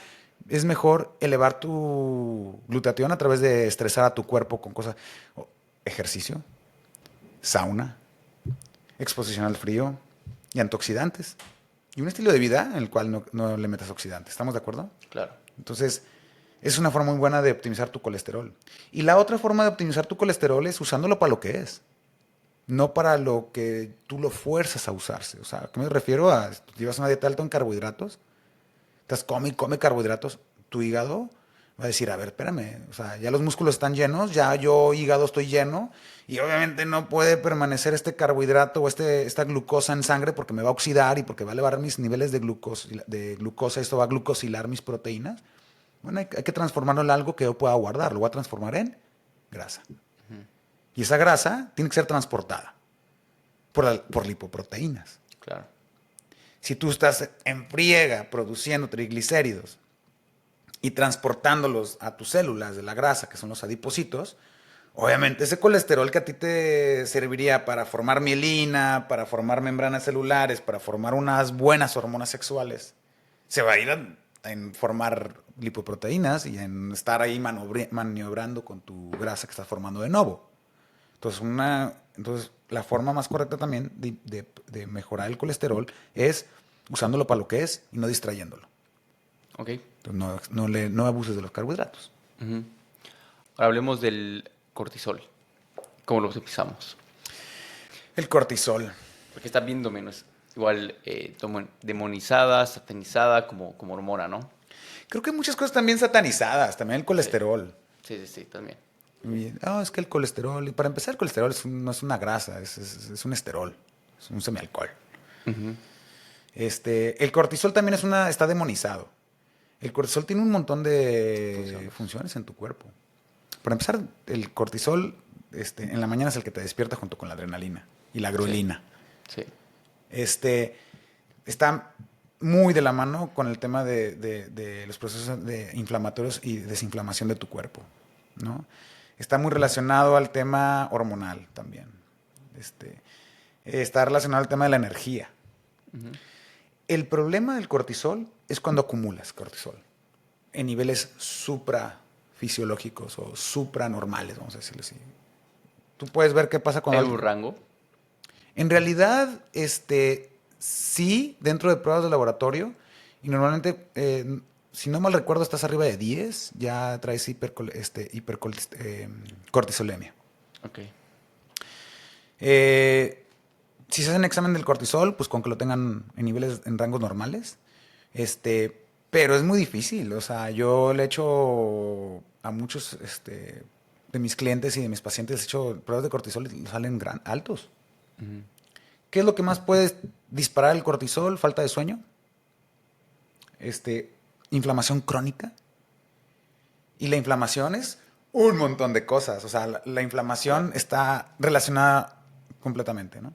es mejor elevar tu glutatión a través de estresar a tu cuerpo con cosas, ejercicio, sauna, exposición al frío y antioxidantes. Y un estilo de vida en el cual no le metas oxidantes. ¿Estamos de acuerdo? Claro. Entonces, es una forma muy buena de optimizar tu colesterol. Y la otra forma de optimizar tu colesterol es usándolo para lo que es. No para lo que tú lo fuerzas a usarse. O sea, ¿a qué me refiero? Llevas una dieta alta en carbohidratos, estás come carbohidratos, tu hígado va a decir, a ver, espérame, o sea, ya los músculos están llenos, ya yo hígado estoy lleno, y obviamente no puede permanecer este carbohidrato o esta glucosa en sangre porque me va a oxidar y porque va a elevar mis niveles de glucosa, esto va a glucosilar mis proteínas. Bueno, hay que transformarlo en algo que yo pueda guardar. Lo voy a transformar en grasa. Y esa grasa tiene que ser transportada por lipoproteínas. Claro. Si tú estás en friega produciendo triglicéridos y transportándolos a tus células de la grasa, que son los adipocitos, obviamente ese colesterol que a ti te serviría para formar mielina, para formar membranas celulares, para formar unas buenas hormonas sexuales, se va a ir en formar lipoproteínas y en estar ahí maniobrando con tu grasa que estás formando de nuevo. Entonces, la forma más correcta también de mejorar el colesterol es usándolo para lo que es y no distrayéndolo. Ok. Entonces no abuses de los carbohidratos. Ujú. Ahora hablemos del cortisol. ¿Cómo lo utilizamos? El cortisol. Porque está bien igual demonizada, satanizada como hormona, ¿no? Creo que hay muchas cosas también satanizadas, también el colesterol. Sí, también. Es que el colesterol, y para empezar, el colesterol no es una grasa, es un esterol, es un semialcohol. Ujú. El cortisol también está demonizado. El cortisol tiene un montón de funciones en tu cuerpo. Para empezar, el cortisol en la mañana es el que te despierta junto con la adrenalina y la grelina. Sí. Está muy de la mano con el tema de los procesos inflamatorios y desinflamación de tu cuerpo, ¿no? Está muy relacionado al tema hormonal también. Está relacionado al tema de la energía. Ujú. El problema del cortisol es cuando acumulas cortisol en niveles suprafisiológicos o supranormales, vamos a decirlo así. Tú puedes ver qué pasa cuando... ¿Hay un rango? En realidad, sí, dentro de pruebas de laboratorio, y normalmente, si no mal recuerdo, estás arriba de 10, ya traes hipercortisolemia. Ok. Si se hacen examen del cortisol, pues con que lo tengan en niveles, en rangos normales, pero es muy difícil. O sea, yo le he hecho a muchos de mis clientes y de mis pacientes, he hecho pruebas de cortisol y salen altos. Ujú. ¿Qué es lo que más puede disparar el cortisol? Falta de sueño, inflamación crónica. Y la inflamación es un montón de cosas. O sea, la inflamación está relacionada completamente, ¿no?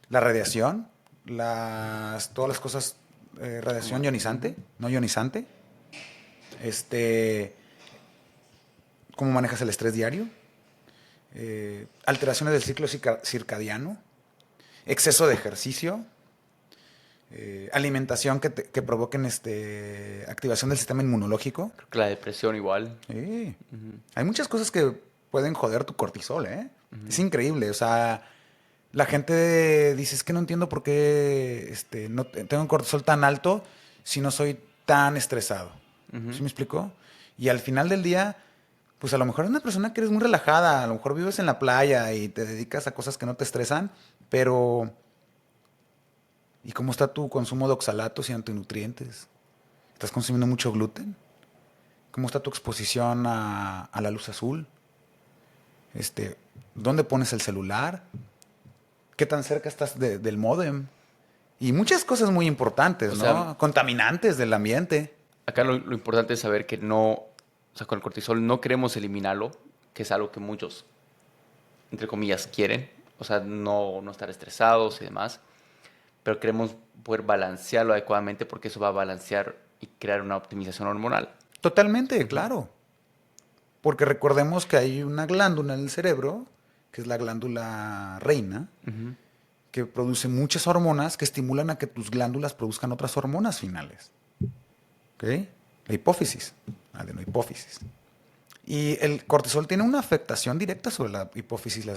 La radiación, todas las cosas, radiación ionizante, no ionizante. Cómo manejas el estrés diario. Alteraciones del ciclo circadiano. Exceso de ejercicio. Alimentación que provoquen activación del sistema inmunológico. Creo que la depresión igual. Sí. Ujú. Hay muchas cosas que pueden joder tu cortisol, ¿eh? Ujú. Es increíble. O sea, la gente dice, es que no entiendo por qué no tengo un cortisol tan alto si no soy tan estresado. Ujú. ¿Sí me explicó? Y al final del día, pues a lo mejor es una persona que eres muy relajada, a lo mejor vives en la playa y te dedicas a cosas que no te estresan, pero ¿y cómo está tu consumo de oxalatos y antinutrientes? ¿Estás consumiendo mucho gluten? ¿Cómo está tu exposición a la luz azul? ¿Dónde pones el celular? ¿Qué tan cerca estás del módem? Y muchas cosas muy importantes, O ¿no? sea, Contaminantes del ambiente. acá lo importante es saber que no, o sea, con el cortisol no queremos eliminarlo, que es algo que muchos, entre comillas, quieren. O sea, no estar estresados y demás. Pero queremos poder balancearlo adecuadamente porque eso va a balancear y crear una optimización hormonal. Totalmente, claro. Porque recordemos que hay una glándula en el cerebro, que es la glándula reina, Ujú. que produce muchas hormonas que estimulan a que tus glándulas produzcan otras hormonas finales. ¿Ok? La hipófisis, adenohipófisis. Y el cortisol tiene una afectación directa sobre la hipófisis y la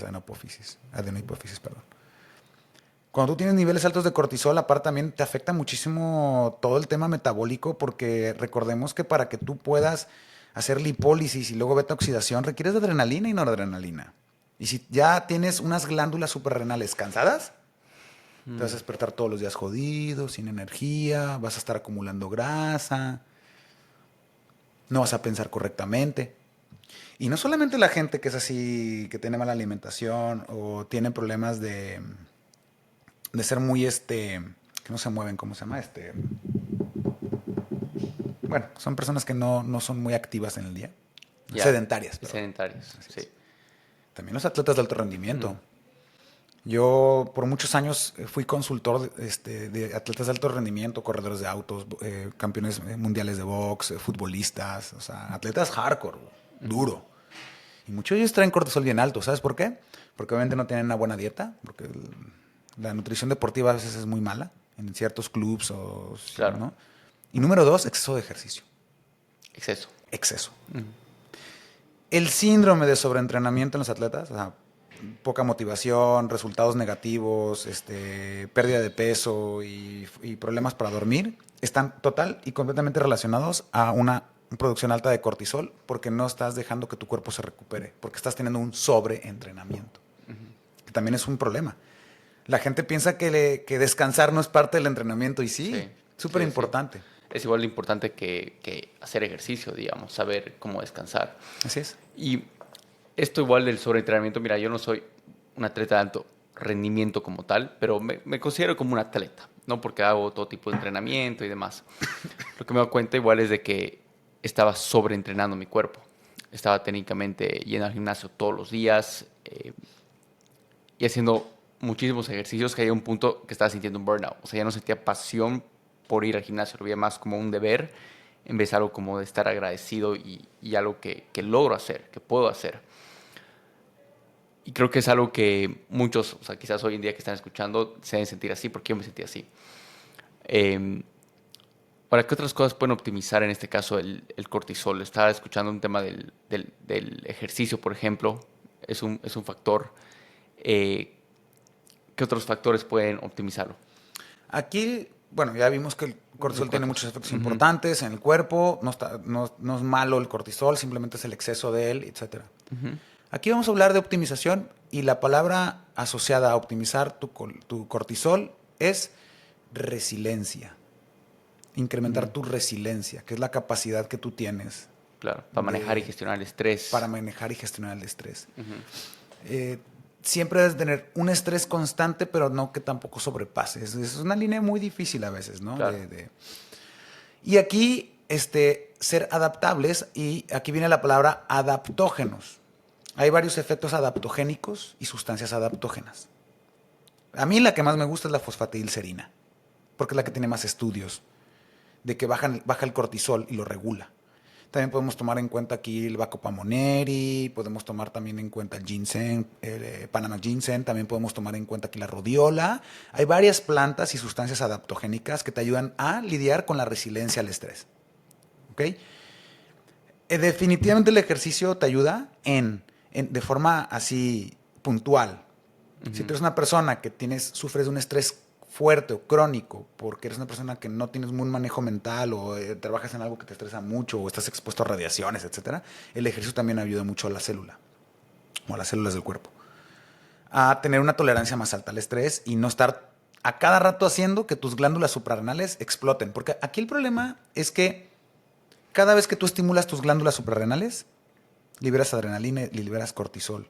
adenohipófisis, perdón. Cuando tú tienes niveles altos de cortisol, aparte también te afecta muchísimo todo el tema metabólico, porque recordemos que para que tú puedas hacer lipólisis y luego beta oxidación, requieres de adrenalina y noradrenalina. Y si ya tienes unas glándulas suprarrenales cansadas, te vas a despertar todos los días jodido, sin energía, vas a estar acumulando grasa, no vas a pensar correctamente. Y no solamente la gente que es así, que tiene mala alimentación o tiene problemas de ser muy que no se mueven, ¿cómo se llama? Bueno, son personas que no son muy activas en el día. Ya. Sedentarias, perdón. Sedentarios, Así sí. es. También los atletas de alto rendimiento. Yo por muchos años fui consultor de atletas de alto rendimiento, corredores de autos, campeones mundiales de box, futbolistas, o sea, atletas hardcore, duro. Y muchos de ellos traen cortisol bien alto. ¿Sabes por qué? Porque obviamente no tienen una buena dieta, porque la nutrición deportiva a veces es muy mala en ciertos clubs o Claro. ¿no? Y número 2, exceso de ejercicio. Exceso. Exceso. Ujú. El síndrome de sobreentrenamiento en los atletas, o sea, poca motivación, resultados negativos, pérdida de peso y problemas para dormir, están total y completamente relacionados a una producción alta de cortisol, porque no estás dejando que tu cuerpo se recupere, porque estás teniendo un sobreentrenamiento, que también es un problema. La gente piensa que descansar no es parte del entrenamiento, y sí, súper importante. Sí. Es igual de importante que hacer ejercicio, digamos, saber cómo descansar. Así es. Y esto igual del sobreentrenamiento, mira, yo no soy un atleta de alto rendimiento como tal, pero me considero como un atleta, ¿no? Porque hago todo tipo de entrenamiento y demás. Lo que me doy cuenta igual es de que estaba sobreentrenando mi cuerpo. Estaba técnicamente yendo al gimnasio todos los días y haciendo muchísimos ejercicios, que hay un punto que estaba sintiendo un burnout. O sea, ya no sentía pasión por ir al gimnasio, lo veía más como un deber en vez de algo como de estar agradecido y algo que logro hacer, que puedo hacer. Y creo que es algo que muchos, o sea, quizás hoy en día que están escuchando, se deben sentir así, porque yo me sentí así. Ahora, ¿qué otras cosas pueden optimizar en este caso el cortisol? Estaba escuchando un tema del ejercicio, por ejemplo, es un factor. ¿Qué otros factores pueden optimizarlo? Aquí, bueno, ya vimos que el cortisol tiene muchos efectos importantes en el cuerpo. No es malo el cortisol, simplemente es el exceso de él, etc. Aquí vamos a hablar de optimización, y la palabra asociada a optimizar tu cortisol es resiliencia. Incrementar tu resiliencia, que es la capacidad que tú tienes. Claro, para manejar y gestionar el estrés. Para manejar y gestionar el estrés. Siempre debes tener un estrés constante, pero no que tampoco sobrepase. Es una línea muy difícil a veces, ¿no? Claro. Y aquí, ser adaptables, y aquí viene la palabra adaptógenos. Hay varios efectos adaptogénicos y sustancias adaptógenas. A mí la que más me gusta es la fosfatidilcerina, porque es la que tiene más estudios de que baja el cortisol y lo regula. También podemos tomar en cuenta aquí el Bacopamoneri, podemos tomar también en cuenta el ginseng, el Panama ginseng, también podemos tomar en cuenta aquí la rodiola. Hay varias plantas y sustancias adaptogénicas que te ayudan a lidiar con la resiliencia al estrés. ¿Ok? Definitivamente el ejercicio te ayuda de forma así puntual. Si tú eres una persona que sufres de un estrés fuerte o crónico, porque eres una persona que no tienes un manejo mental, o trabajas en algo que te estresa mucho, o estás expuesto a radiaciones, etcétera, el ejercicio también ayuda mucho a la célula, o a las células del cuerpo, a tener una tolerancia más alta al estrés y no estar a cada rato haciendo que tus glándulas suprarrenales exploten. Porque aquí el problema es que cada vez que tú estimulas tus glándulas suprarrenales, liberas adrenalina y liberas cortisol.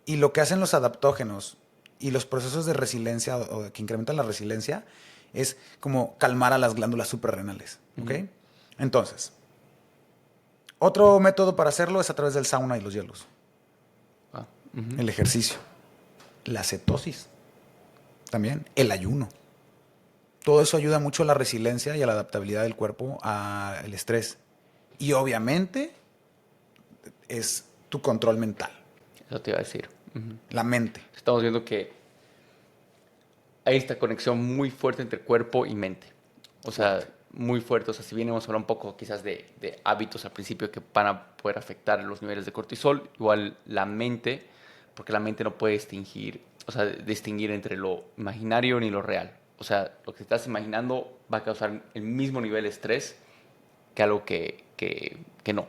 Y lo que hacen los adaptógenos y los procesos de resiliencia, o que incrementan la resiliencia, es como calmar a las glándulas suprarrenales. ¿Ok? Entonces, otro método para hacerlo es a través del sauna y los hielos. El ejercicio. La cetosis. También. El ayuno. Todo eso ayuda mucho a la resiliencia y a la adaptabilidad del cuerpo al estrés. Y obviamente es tu control mental. Eso te iba a decir. La mente. Estamos viendo que hay esta conexión muy fuerte entre cuerpo y mente. O sea, muy fuerte. O sea, si bien hemos hablado un poco quizás de hábitos al principio que van a poder afectar los niveles de cortisol, igual la mente, porque la mente no puede distinguir entre lo imaginario ni lo real. O sea, lo que estás imaginando va a causar el mismo nivel de estrés que algo que no.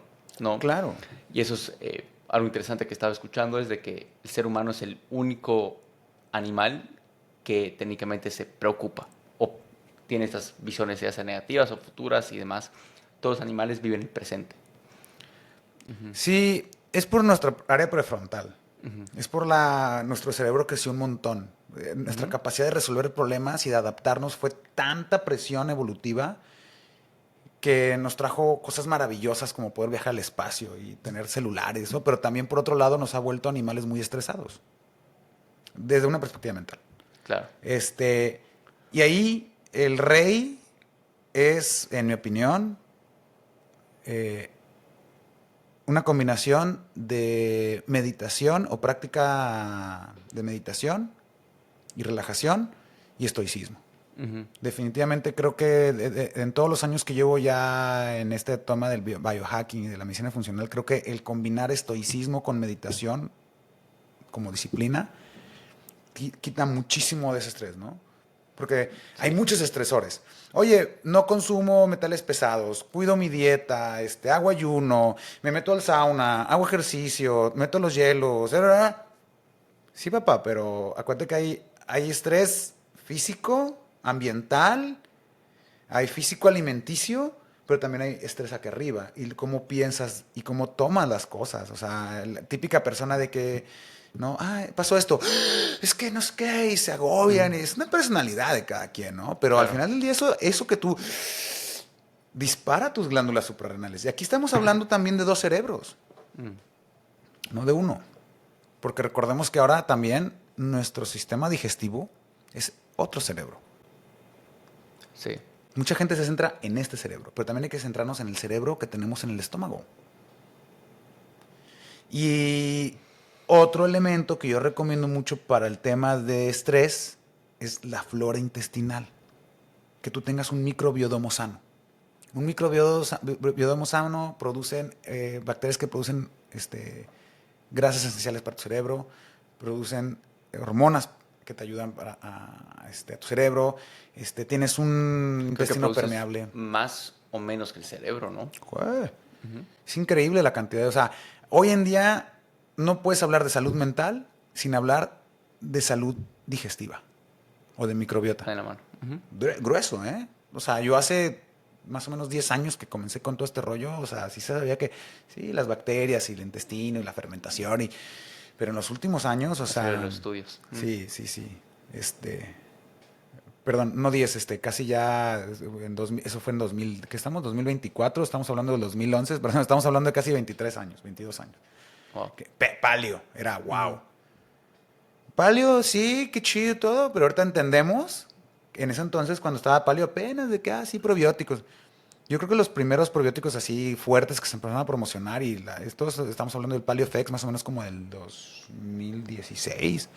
Claro. Y eso es algo interesante que estaba escuchando, es de que el ser humano es el único animal que técnicamente se preocupa o tiene estas visiones ya sea negativas o futuras y demás. Todos los animales viven el presente. Sí, es por nuestra área prefrontal. Es por nuestro cerebro creció un montón. Nuestra capacidad de resolver problemas y de adaptarnos fue tanta presión evolutiva que nos trajo cosas maravillosas como poder viajar al espacio y tener celulares, ¿no? Pero también, por otro lado, nos ha vuelto animales muy estresados desde una perspectiva mental. Claro. Y ahí el rey es, en mi opinión, una combinación de meditación o práctica de meditación y relajación y estoicismo. Definitivamente creo que en todos los años que llevo ya en este tema del biohacking y de la medicina funcional, creo que el combinar estoicismo con meditación como disciplina, quita muchísimo de ese estrés, ¿no? Porque hay muchos estresores. Oye, no consumo metales pesados, cuido mi dieta, hago ayuno, me meto al sauna, hago ejercicio, meto los hielos, ¿verdad? Sí, papá, pero acuérdate que hay estrés físico, ambiental, hay físico alimenticio, pero también hay estrés acá arriba. Y cómo piensas y cómo tomas las cosas. O sea, la típica persona de que, no, pasó esto, es que no sé qué, y se agobian. Es una personalidad de cada quien, ¿no? Pero al Claro. final del día, eso que tú dispara tus glándulas suprarrenales. Y aquí estamos hablando también de dos cerebros, no de uno. Porque recordemos que ahora también nuestro sistema digestivo es otro cerebro. Sí. Mucha gente se centra en este cerebro, pero también hay que centrarnos en el cerebro que tenemos en el estómago. Y otro elemento que yo recomiendo mucho para el tema de estrés es la flora intestinal. Que tú tengas un microbioma sano. Un microbioma sano producen bacterias que producen grasas esenciales para tu cerebro, producen hormonas que te ayudan a tu cerebro. Tienes un Creo que intestino produces permeable. más o menos que el cerebro, ¿no? Jue- Es increíble la cantidad. O sea, hoy en día no puedes hablar de salud mental sin hablar de salud digestiva o de microbiota. Está en la mano. Grueso, ¿eh? O sea, yo hace más o menos 10 años que comencé con todo este rollo. O sea, sí se sabía que sí, las bacterias y el intestino y la fermentación. Pero en los últimos años, o sea... Hacer los estudios. Sí. Perdón, no 10, casi ya, eso fue en 2000, ¿qué estamos? 2024, estamos hablando del 2011, perdón, estamos hablando de casi 23 años, 22 años. Wow. Paleo, era wow. Paleo, sí, qué chido y todo, pero ahorita entendemos, en ese entonces cuando estaba paleo apenas de que, sí, probióticos. Yo creo que los primeros probióticos así fuertes que se empezaron a promocionar, estos estamos hablando del Paleo FX más o menos como del 2016.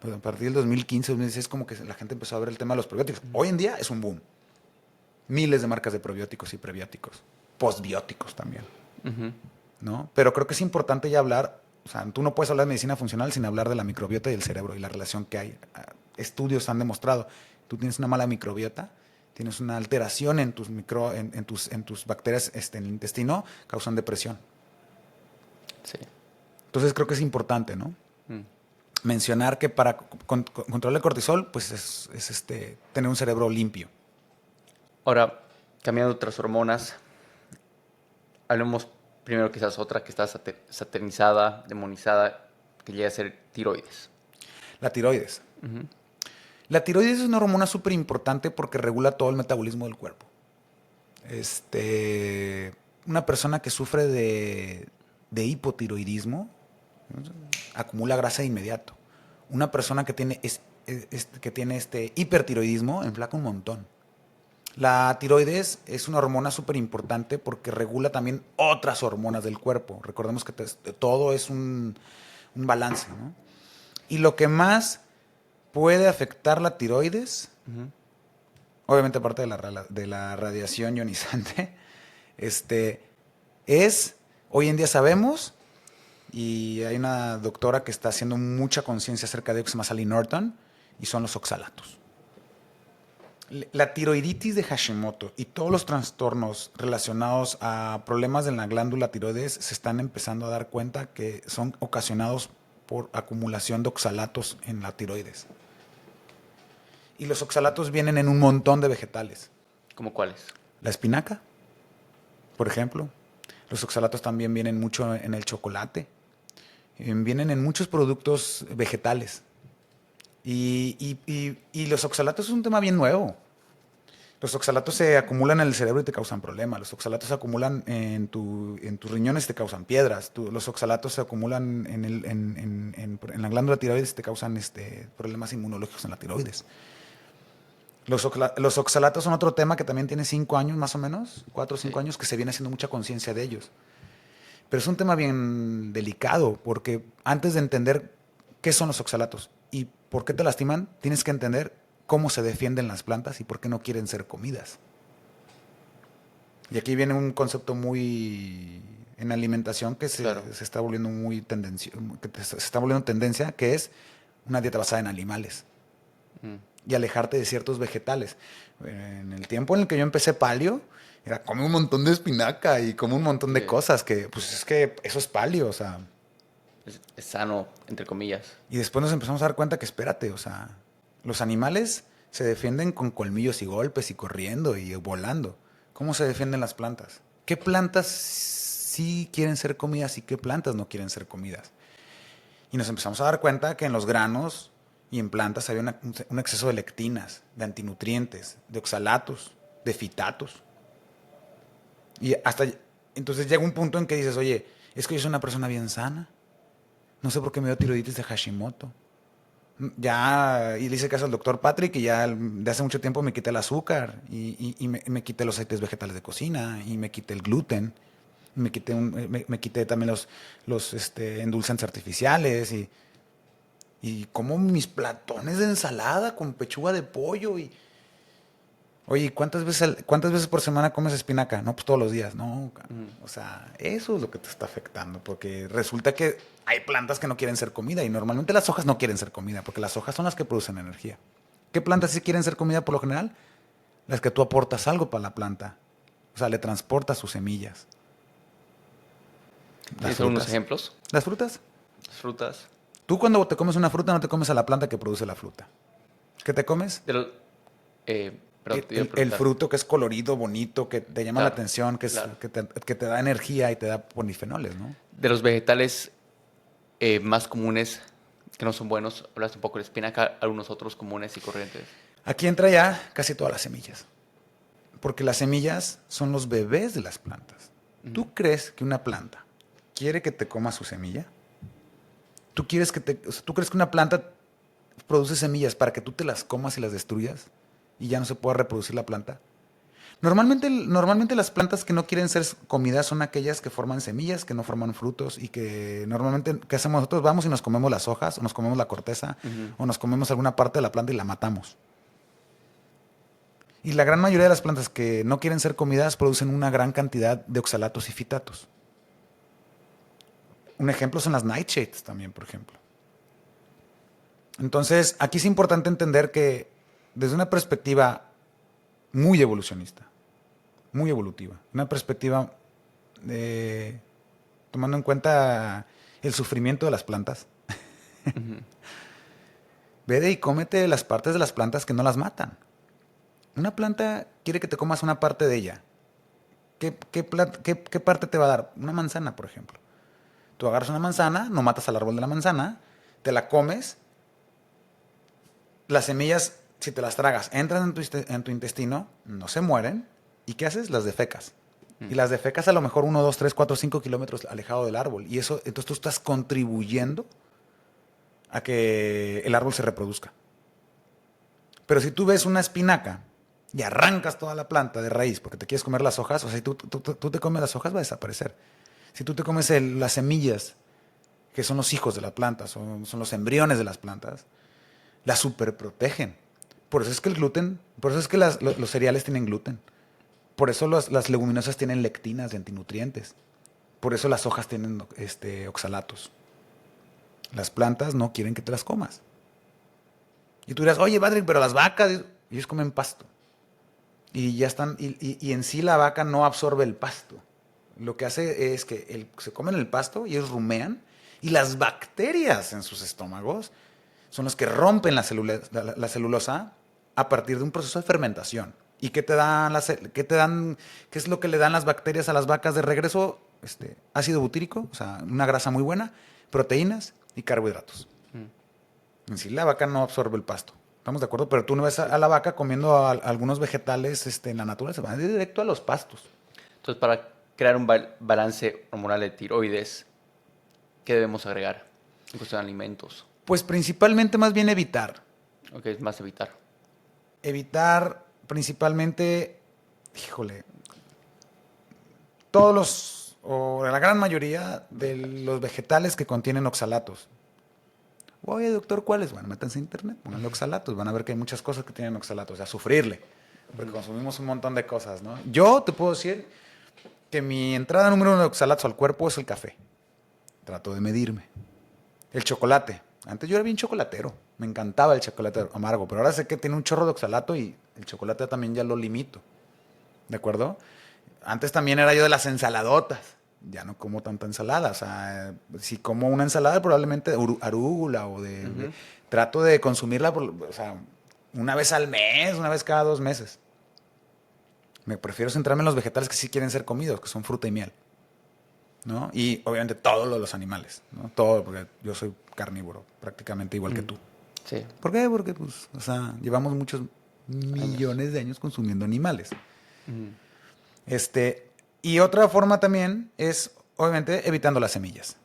Pues a partir del 2015, 2016, como que la gente empezó a ver el tema de los probióticos. Hoy en día es un boom. Miles de marcas de probióticos y prebióticos. Postbióticos también. ¿No? Pero creo que es importante ya hablar, o sea, tú no puedes hablar de medicina funcional sin hablar de la microbiota y el cerebro y la relación que hay. Estudios han demostrado, tú tienes una mala microbiota, tienes una alteración en tus bacterias en el intestino, causan depresión. Sí. Entonces creo que es importante, ¿no? Mencionar que para controlar el cortisol, pues es tener un cerebro limpio. Ahora, cambiando otras hormonas, hablemos primero quizás otra que está saturnizada, demonizada, que llega a ser tiroides. La tiroides. La tiroides es una hormona súper importante porque regula todo el metabolismo del cuerpo. Una persona que sufre de hipotiroidismo acumula grasa de inmediato. Una persona que tiene hipertiroidismo enflaca un montón. La tiroides es una hormona súper importante porque regula también otras hormonas del cuerpo. Recordemos que todo es un balance, ¿no? Y lo que más puede afectar la tiroides, obviamente aparte de la radiación ionizante, hoy en día sabemos, y hay una doctora que está haciendo mucha conciencia acerca de eso que se llama Sally Norton, y son los oxalatos. La tiroiditis de Hashimoto y todos los trastornos relacionados a problemas de la glándula tiroides se están empezando a dar cuenta que son ocasionados por acumulación de oxalatos en la tiroides. Y los oxalatos vienen en un montón de vegetales. ¿Cómo cuáles? La espinaca, por ejemplo. Los oxalatos también vienen mucho en el chocolate. Vienen en muchos productos vegetales. Y los oxalatos es un tema bien nuevo. Los oxalatos se acumulan en el cerebro y te causan problemas. Los oxalatos se acumulan en tus riñones y te causan piedras. Los oxalatos se acumulan en la glándula tiroides y te causan problemas inmunológicos en la tiroides. Los oxalatos son otro tema que también tiene 5 años más o menos, 4 o 5 años, que se viene haciendo mucha conciencia de ellos. Pero es un tema bien delicado, porque antes de entender qué son los oxalatos y por qué te lastiman, tienes que entender cómo se defienden las plantas y por qué no quieren ser comidas. Y aquí viene un concepto muy en alimentación que Claro. se está volviendo se está volviendo tendencia, que es una dieta basada en animales Mm. y alejarte de ciertos vegetales. En el tiempo en el que yo empecé paleo, era come un montón de espinaca y come un montón de Sí. cosas que, pues es que eso es paleo, o sea. Es sano, entre comillas. Y después nos empezamos a dar cuenta que, espérate, o sea, los animales se defienden con colmillos y golpes y corriendo y volando. ¿Cómo se defienden las plantas? ¿Qué plantas sí quieren ser comidas y qué plantas no quieren ser comidas? Y nos empezamos a dar cuenta que en los granos y en plantas había un exceso de lectinas, de antinutrientes, de oxalatos, de fitatos. Y hasta entonces llega un punto en que dices, oye, es que yo soy una persona bien sana. No sé por qué me dio tiroiditis de Hashimoto. Ya, y le hice caso al doctor Patrick y ya de hace mucho tiempo me quité el azúcar y me quité los aceites vegetales de cocina y me quité el gluten. Me quité también los endulzantes artificiales y como mis platones de ensalada con pechuga de pollo y... Oye, cuántas veces por semana comes espinaca? No, pues todos los días. No, o sea, eso es lo que te está afectando, porque resulta que hay plantas que no quieren ser comida y normalmente las hojas no quieren ser comida, porque las hojas son las que producen energía. ¿Qué plantas sí quieren ser comida por lo general? Las que tú aportas algo para la planta. O sea, le transportas sus semillas. Las ¿Tienes algunos frutas. ejemplos? Las frutas. Las frutas. Tú cuando te comes una fruta no te comes a la planta que produce la fruta. ¿Qué te comes? De los, perdón, te iba a El preguntar. fruto que es colorido, bonito, que te llama la Claro, atención, claro. que te da energía y te da polifenoles, ¿no? De los vegetales más comunes que no son buenos, hablaste un poco de espinaca, algunos otros comunes y corrientes. Aquí entra ya casi todas las semillas, porque las semillas son los bebés de las plantas. ¿Tú crees que una planta quiere que te comas su semilla? ¿Tú crees que una planta produce semillas para que tú te las comas y las destruyas y ya no se pueda reproducir la planta? Normalmente las plantas que no quieren ser comidas son aquellas que forman semillas, que no forman frutos y que normalmente, ¿qué hacemos nosotros? Vamos y nos comemos las hojas, o nos comemos la corteza, o nos comemos alguna parte de la planta y la matamos. Y la gran mayoría de las plantas que no quieren ser comidas producen una gran cantidad de oxalatos y fitatos. Un ejemplo son las nightshades también, por ejemplo. Entonces, aquí es importante entender que desde una perspectiva muy evolucionista, muy evolutiva, una perspectiva tomando en cuenta el sufrimiento de las plantas. Ve y cómete las partes de las plantas que no las matan. Una planta quiere que te comas una parte de ella. ¿Qué parte te va a dar? Una manzana, por ejemplo. Tú agarras una manzana, no matas al árbol de la manzana, te la comes, las semillas, si te las tragas, entran en tu intestino, no se mueren, ¿y qué haces? Las defecas. Y las defecas a lo mejor 1, 2, 3, 4, 5 kilómetros alejado del árbol. Y eso, entonces tú estás contribuyendo a que el árbol se reproduzca. Pero si tú ves una espinaca y arrancas toda la planta de raíz porque te quieres comer las hojas, o sea, si tú te comes las hojas va a desaparecer. Si tú te comes las semillas, que son los hijos de la planta, son los embriones de las plantas, las superprotegen. Por eso es que el gluten, por eso es que los cereales tienen gluten. Por eso las leguminosas tienen lectinas y antinutrientes. Por eso las hojas tienen oxalatos. Las plantas no quieren que te las comas. Y tú dirás, oye, Patrick, pero las vacas, ellos comen pasto. Y ya están, y en sí la vaca no absorbe el pasto. Lo que hace es que se comen el pasto y ellos rumean, y las bacterias en sus estómagos son las que rompen la celulosa a partir de un proceso de fermentación. ¿Y qué qué es lo que le dan las bacterias a las vacas de regreso? Ácido butírico, o sea, una grasa muy buena, proteínas y carbohidratos. En sí, la vaca no absorbe el pasto. ¿Estamos de acuerdo? Pero tú no ves a la vaca comiendo algunos vegetales en la naturaleza, van directo a los pastos. Entonces, para crear un balance hormonal de tiroides, ¿qué debemos agregar en cuestión de alimentos? Pues principalmente más bien evitar. Ok, es más evitar. Evitar principalmente, híjole, o la gran mayoría de los vegetales que contienen oxalatos. Oye, doctor, ¿cuáles? Bueno, métanse a internet, pónganle oxalatos, van a ver que hay muchas cosas que tienen oxalatos, o sea, sufrirle. porque consumimos un montón de cosas, ¿no? Yo te puedo decir que mi entrada número 1 de oxalatos al cuerpo es el café. Trato de medirme. El chocolate. Antes yo era bien chocolatero. Me encantaba el chocolate amargo, pero ahora sé que tiene un chorro de oxalato y el chocolate también ya lo limito. ¿De acuerdo? Antes también era yo de las ensaladotas. Ya no como tanta ensalada. O sea, si como una ensalada probablemente de arúgula o trato de consumirla, o sea, una vez al mes, una vez cada 2 meses. Me prefiero centrarme en los vegetales que sí quieren ser comidos, que son fruta y miel, ¿no? Y obviamente todo lo de los animales, ¿no? Todo, porque yo soy carnívoro, prácticamente igual que tú. Sí. ¿Por qué? Porque, pues, o sea, llevamos muchos millones de años consumiendo animales. Y otra forma también es, obviamente, evitando las semillas.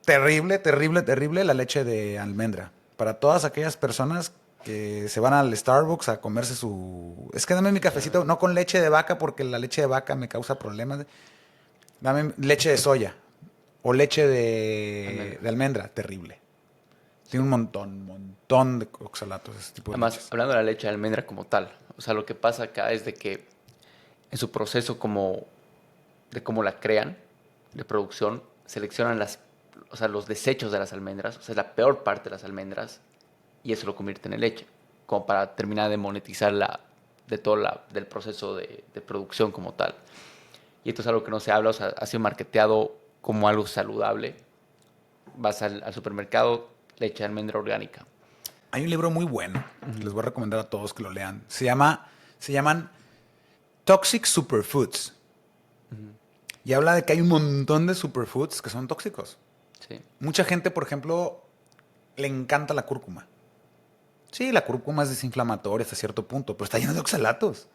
Terrible, terrible, terrible la leche de almendra. Para todas aquellas personas que se van al Starbucks a comerse su... Es que dame mi cafecito, no con leche de vaca, porque la leche de vaca me causa problemas. Dame leche de soya o leche de almendra. Terrible. Tiene un montón de oxalatos, ese tipo de Además, leches. hablando de la leche de almendra como tal, o sea, lo que pasa acá es de que en su proceso de cómo la crean, de producción, seleccionan o sea, los desechos de las almendras, o sea, es la peor parte de las almendras, y eso lo convierten en leche, como para terminar de monetizar del proceso de producción como tal. Y esto es algo que no se habla, o sea, ha sido marketeado como algo saludable. Vas al supermercado, leche de almendra orgánica. Hay un libro muy bueno, que les voy a recomendar a todos que lo lean. Se llaman Toxic Superfoods. Y habla de que hay un montón de superfoods que son tóxicos. Sí. Mucha gente, por ejemplo, le encanta la cúrcuma. Sí, la cúrcuma es desinflamatoria hasta cierto punto, pero está llena de oxalatos.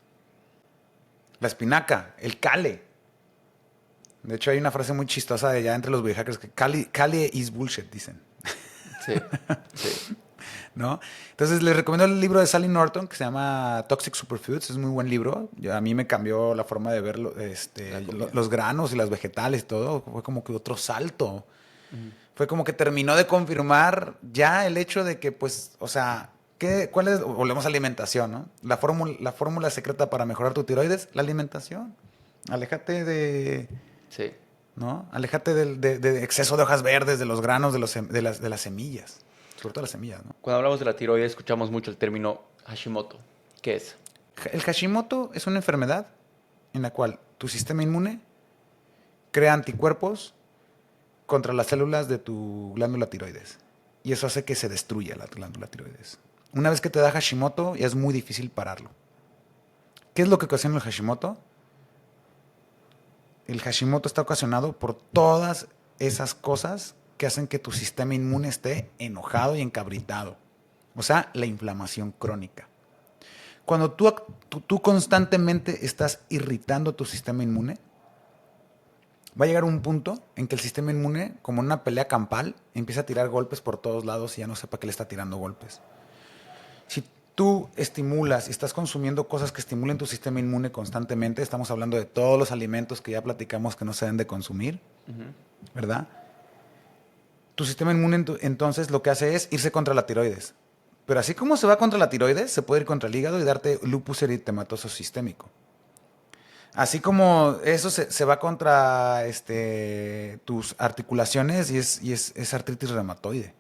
La espinaca, el cale. De hecho, hay una frase muy chistosa de ya entre los biohackers que cale is bullshit, dicen. Sí, sí. ¿No? Entonces, les recomiendo el libro de Sally Norton que se llama Toxic Superfoods. Es muy buen libro. A mí me cambió la forma de ver los granos y las vegetales y todo. Fue como que otro salto. Fue como que terminó de confirmar ya el hecho de que, pues, o sea, ¿cuál es? Volvemos a alimentación, ¿no? La fórmula secreta para mejorar tu tiroides, la alimentación. Aléjate de... Sí. ¿No? Aléjate de exceso de hojas verdes, de los granos, de las semillas. Sobre todo las semillas, ¿no? Cuando hablamos de la tiroides escuchamos mucho el término Hashimoto. ¿Qué es? El Hashimoto es una enfermedad en la cual tu sistema inmune crea anticuerpos contra las células de tu glándula tiroides. Y eso hace que se destruya la glándula tiroides. Una vez que te da Hashimoto, ya es muy difícil pararlo. ¿Qué es lo que ocasiona el Hashimoto? El Hashimoto está ocasionado por todas esas cosas que hacen que tu sistema inmune esté enojado y encabritado. O sea, la inflamación crónica. Cuando tú constantemente estás irritando tu sistema inmune, va a llegar un punto en que el sistema inmune, como en una pelea campal, empieza a tirar golpes por todos lados y ya no sepa qué le está tirando golpes. Si tú estimulas y estás consumiendo cosas que estimulen tu sistema inmune constantemente, estamos hablando de todos los alimentos que ya platicamos que no se deben de consumir, ¿verdad? Tu sistema inmune entonces lo que hace es irse contra la tiroides. Pero así como se va contra la tiroides, se puede ir contra el hígado y darte lupus eritematoso sistémico. Así como eso se va contra tus articulaciones y es artritis reumatoide.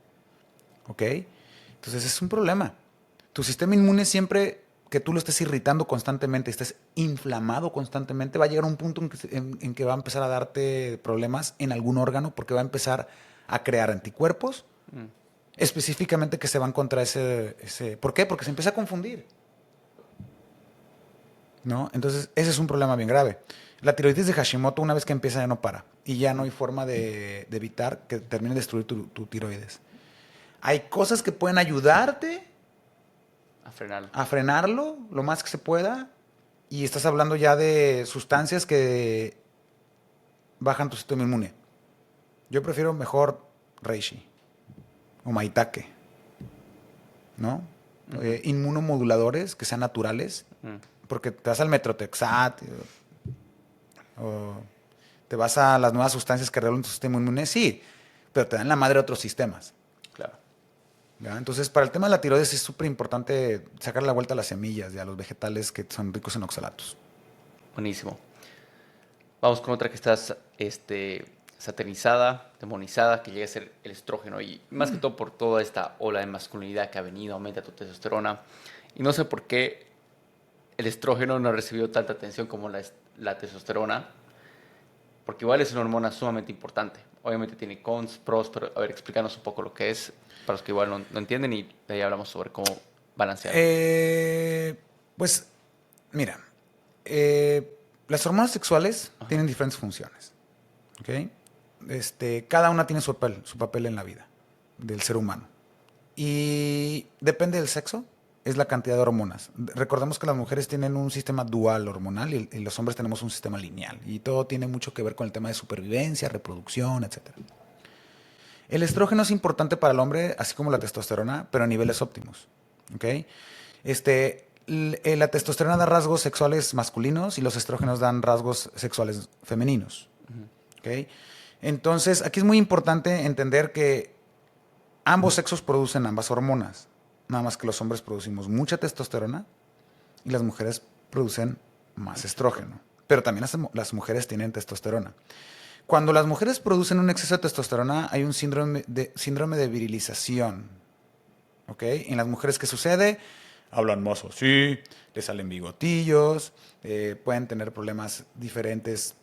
¿Ok? Entonces es un problema. Tu sistema inmune siempre que tú lo estés irritando constantemente, estés inflamado constantemente, va a llegar un punto en que va a empezar a darte problemas en algún órgano porque va a empezar a crear anticuerpos específicamente que se van contra ese... ¿Por qué? Porque se empieza a confundir. ¿No? Entonces, ese es un problema bien grave. La tiroides de Hashimoto, una vez que empieza, ya no para. Y ya no hay forma de evitar que termine de destruir tu tiroides. Hay cosas que pueden ayudarte a frenarlo lo más que se pueda. Y estás hablando ya de sustancias que bajan tu sistema inmune. Yo prefiero mejor reishi o maitake, ¿no? Inmunomoduladores que sean naturales. Porque te vas al Metrotexat o te vas a las nuevas sustancias que regulan tu sistema inmune, sí, pero te dan la madre otros sistemas. Claro. ¿ya? Entonces, para el tema de la tiroides es súper importante sacar la vuelta a las semillas y a los vegetales que son ricos en oxalatos. Buenísimo. Vamos con otra que está satanizada, demonizada, que llega a ser el estrógeno. Y más que todo por toda esta ola de masculinidad que ha venido, aumenta tu testosterona. Y no sé por qué el estrógeno no ha recibido tanta atención como la testosterona, porque igual es una hormona sumamente importante. Obviamente tiene cons, pros, pero a ver, explícanos un poco lo que es, para los que igual no entienden, y de ahí hablamos sobre cómo balancearlo. Pues, mira, las hormonas sexuales tienen diferentes funciones, ¿ok? Cada una tiene su papel en la vida del ser humano. Y depende del sexo, es la cantidad de hormonas. Recordemos que las mujeres tienen un sistema dual hormonal y los hombres tenemos un sistema lineal. Y todo tiene mucho que ver con el tema de supervivencia, reproducción, etc. El estrógeno es importante para el hombre, así como la testosterona, pero a niveles óptimos. ¿Ok? La testosterona da rasgos sexuales masculinos y los estrógenos dan rasgos sexuales femeninos. ¿Ok? Entonces, aquí es muy importante entender que ambos sexos producen ambas hormonas. Nada más que los hombres producimos mucha testosterona y las mujeres producen más estrógeno. Pero también las mujeres tienen testosterona. Cuando las mujeres producen un exceso de testosterona, hay un síndrome de virilización. ¿Ok? En las mujeres, ¿qué sucede? Hablan más así, les salen bigotillos, pueden tener problemas diferentes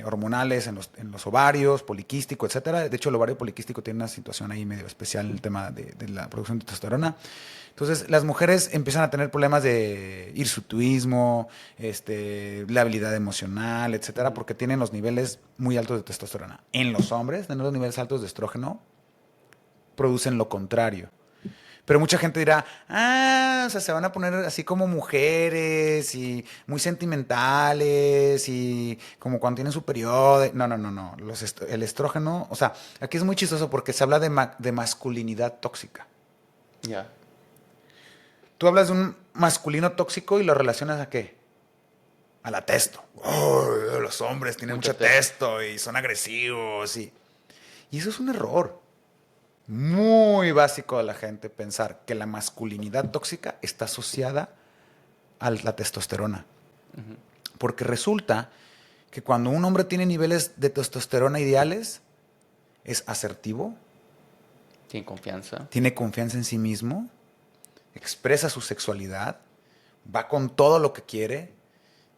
hormonales en los ovarios, poliquístico, etcétera. De hecho, el ovario poliquístico tiene una situación ahí medio especial en el tema de la producción de testosterona. Entonces, las mujeres empiezan a tener problemas de hirsutismo, la habilidad emocional, etcétera, porque tienen los niveles muy altos de testosterona. En los hombres, tener los niveles altos de estrógeno producen lo contrario. Pero mucha gente dirá, o sea, se van a poner así como mujeres y muy sentimentales y como cuando tienen su periodo. No. El estrógeno, o sea, aquí es muy chistoso porque se habla de masculinidad tóxica. Ya. Tú hablas de un masculino tóxico y lo relacionas ¿a qué? A la testo. Oh, los hombres tienen mucho testo y son agresivos. Y eso es un error muy básico de la gente, pensar que la masculinidad tóxica está asociada a la testosterona. Porque resulta que cuando un hombre tiene niveles de testosterona ideales, es asertivo. Tiene confianza. Tiene confianza en sí mismo. Expresa su sexualidad. Va con todo lo que quiere.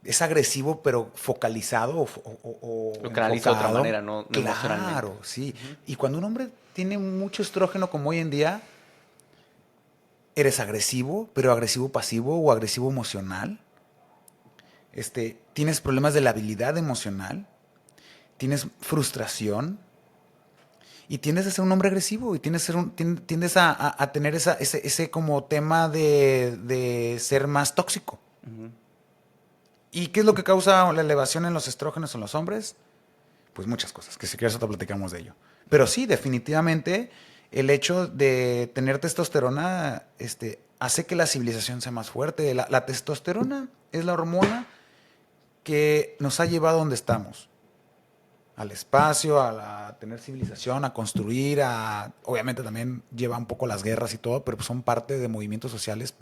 Es agresivo, pero focalizado o lo canaliza de otra manera, no emocionalmente. Claro, sí. Y cuando un hombre tiene mucho estrógeno como hoy en día, eres agresivo, pero agresivo pasivo o agresivo emocional. Tienes problemas de la habilidad emocional. Tienes frustración. Y tiendes a ser un hombre agresivo y tiendes a tener ese como tema de ser más tóxico. ¿Y qué es lo que causa la elevación en los estrógenos en los hombres? Pues muchas cosas, que si quieres ahorita platicamos de ello. Pero sí, definitivamente, el hecho de tener testosterona hace que la civilización sea más fuerte. La testosterona es la hormona que nos ha llevado a donde estamos. Al espacio, a tener civilización, a construir, obviamente también lleva un poco las guerras y todo, pero pues son parte de movimientos sociales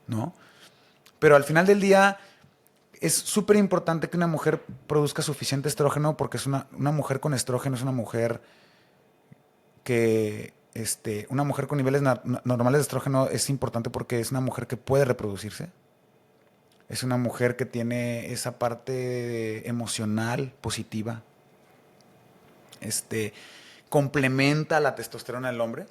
¿no? Pero al final del día es súper importante que una mujer produzca suficiente estrógeno porque es una mujer con estrógeno, es una mujer que, una mujer con niveles normales de estrógeno es importante porque es una mujer que puede reproducirse. Es una mujer que tiene esa parte emocional positiva. Complementa la testosterona del hombre.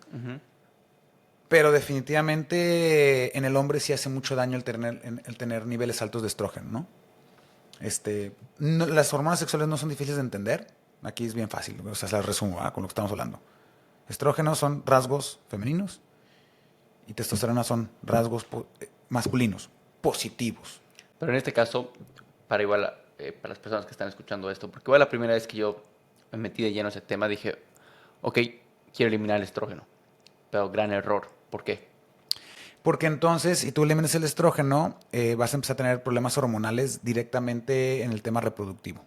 Pero definitivamente en el hombre sí hace mucho daño el tener niveles altos de estrógeno, ¿no? Las hormonas sexuales no son difíciles de entender. Aquí es bien fácil, o sea, se las resumo con lo que estamos hablando. Estrógenos son rasgos femeninos y testosterona son rasgos masculinos, positivos. Pero en este caso, para las personas que están escuchando esto, porque igual la primera vez que yo me metí de lleno a ese tema, dije, ok, quiero eliminar el estrógeno, pero gran error. ¿Por qué? Porque entonces, si tú eliminas el estrógeno, vas a empezar a tener problemas hormonales directamente en el tema reproductivo.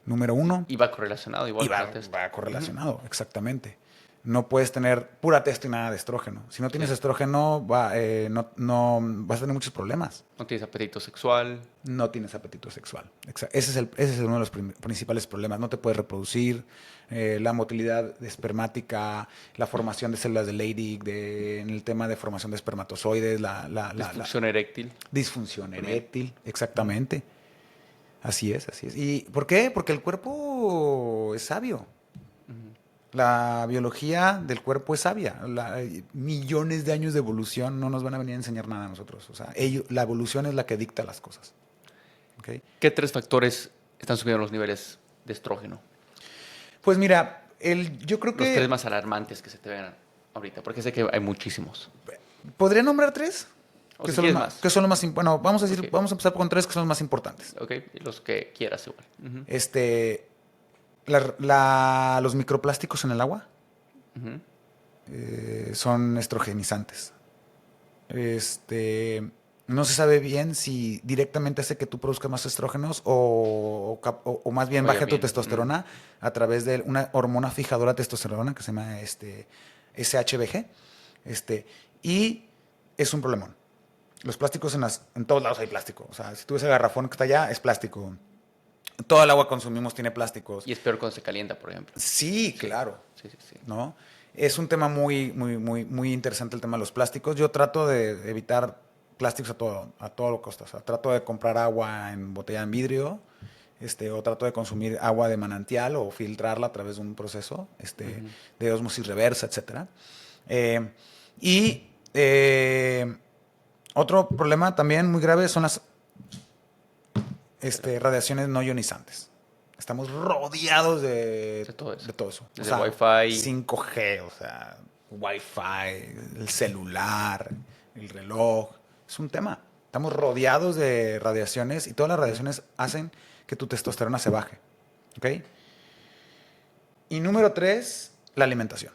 Número uno. Y va correlacionado igual. Va correlacionado, exactamente. No puedes tener pura testo y nada de estrógeno. Si no tienes estrógeno, no vas a tener muchos problemas. No tienes apetito sexual. No tienes apetito sexual. Ese es uno de los principales problemas. No te puedes reproducir. La motilidad espermática, la formación de células de Leydig, en el tema de formación de espermatozoides, Disfunción eréctil. disfunción eréctil, exactamente. Así es, así es. ¿Y por qué? Porque el cuerpo es sabio. La biología del cuerpo es sabia. Millones de años de evolución no nos van a venir a enseñar nada a nosotros. O sea, la evolución es la que dicta las cosas. ¿Okay? ¿Qué 3 factores están subiendo los niveles de estrógeno? Pues mira, yo creo Los que... 3 más alarmantes que se te ven ahorita, porque sé que hay muchísimos. ¿Podría nombrar 3? O si quieres más. Que son los más bueno, vamos a decir, Ok. vamos a empezar con 3 que son los más importantes. Ok, y los que quieras igual. Ujú. Los microplásticos en el agua Ujú. son estrogenizantes. No se sabe bien si directamente hace que tú produzcas más estrógenos o más bien Oiga, baje tu bien. testosterona a través de una hormona fijadora de testosterona que se llama SHBG. Y es un problemón. Los plásticos en todos lados hay plástico. O sea, si tú ves el garrafón que está allá, es plástico. Todo el agua que consumimos tiene plásticos. Y es peor cuando se calienta, por ejemplo. Sí, claro. Sí, sí, sí. ¿No? Es un tema muy, muy, muy, muy interesante el tema de los plásticos. Yo trato de evitar plásticos a todo costo. O sea, trato de comprar agua en botella en vidrio, o trato de consumir agua de manantial o filtrarla a través de un proceso de ósmosis reversa, etcétera. Y otro problema también muy grave son las radiaciones no ionizantes. Estamos rodeados de todo eso. Desde Wi-Fi. 5G, o sea, Wi-Fi, el celular, el reloj. Es un tema. Estamos rodeados de radiaciones y todas las radiaciones hacen que tu testosterona se baje. ¿Ok? Y número 3, la alimentación.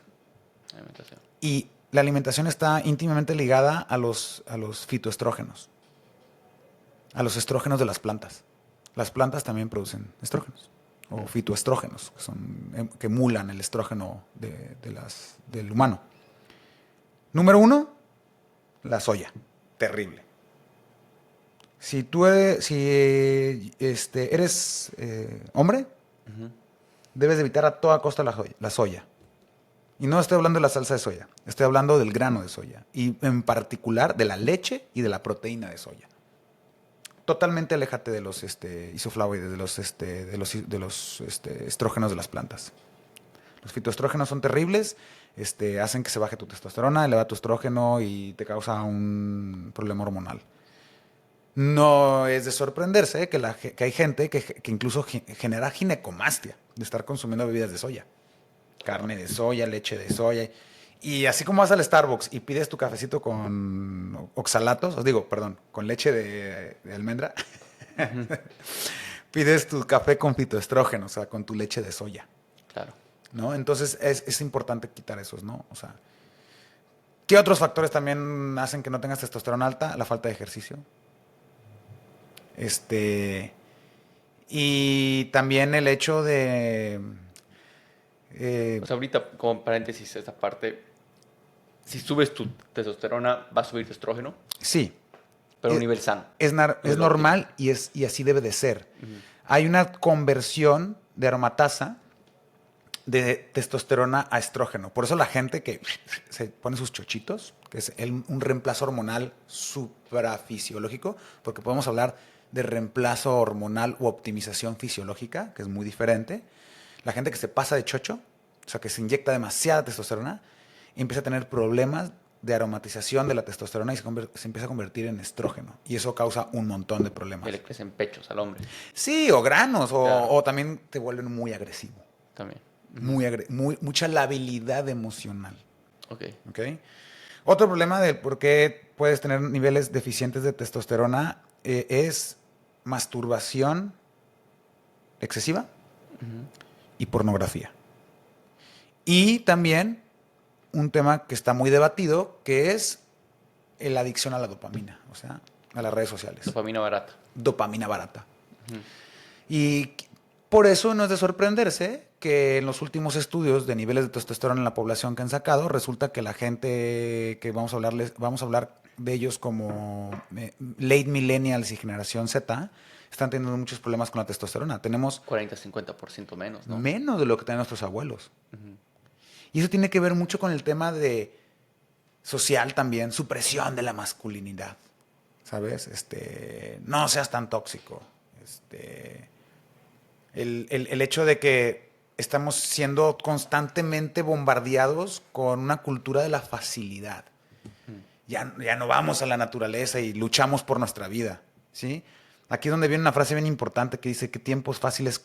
Y la alimentación está íntimamente ligada a los fitoestrógenos, a los estrógenos de las plantas. Las plantas también producen estrógenos o fitoestrógenos, que emulan el estrógeno del humano. Número 1, la soya. Terrible. Si tú eres hombre, debes de evitar a toda costa la soya. Y no estoy hablando de la salsa de soya, estoy hablando del grano de soya. Y en particular de la leche y de la proteína de soya. Totalmente aléjate de los isoflavoides, de los estrógenos de las plantas. Los fitoestrógenos son terribles, hacen que se baje tu testosterona, eleva tu estrógeno y te causa un problema hormonal. No es de sorprenderse que hay gente que incluso genera ginecomastia de estar consumiendo bebidas de soya. Carne de soya, leche de soya. Y así como vas al Starbucks y pides tu cafecito con oxalatos, con leche de almendra, pides tu café con fitoestrógeno, o sea, con tu leche de soya. Claro. ¿No? Entonces es importante quitar esos, ¿no? O sea, ¿qué otros factores también hacen que no tengas testosterona alta? La falta de ejercicio. Y también el hecho de... Pues ahorita, como paréntesis, esta parte, si subes tu testosterona, va a subir tu estrógeno, Sí. pero a un nivel sano. Es normal y así debe de ser. Hay una conversión de aromatasa de testosterona a estrógeno. Por eso la gente que se pone sus chochitos, que es un reemplazo hormonal suprafisiológico, porque podemos hablar de reemplazo hormonal u optimización fisiológica, que es muy diferente. La gente que se pasa de chocho, o sea, que se inyecta demasiada testosterona, empieza a tener problemas de aromatización de la testosterona y se empieza a convertir en estrógeno. Y eso causa un montón de problemas. Que le crecen pechos al hombre. Sí, o granos, Claro. o también te vuelven muy agresivo. También. Mucha labilidad emocional. Ok. ¿Ok? Otro problema de por qué puedes tener niveles deficientes de testosterona es masturbación excesiva y pornografía. Y también un tema que está muy debatido, que es la adicción a la dopamina, o sea, a las redes sociales. Dopamina barata. Dopamina barata. ¿Y por eso no es de sorprenderse que en los últimos estudios de niveles de testosterona en la población que han sacado, resulta que la gente que vamos a hablar de ellos como late millennials y generación Z, están teniendo muchos problemas con la testosterona. Tenemos 40-50% menos, ¿no? menos de lo que tenían nuestros abuelos. Y eso tiene que ver mucho con el tema de social también, supresión de la masculinidad. ¿Sabes? No seas tan tóxico. El hecho de que estamos siendo constantemente bombardeados con una cultura de la facilidad. Ya no vamos a la naturaleza y luchamos por nuestra vida, ¿sí? Aquí es donde viene una frase bien importante que dice que tiempos fáciles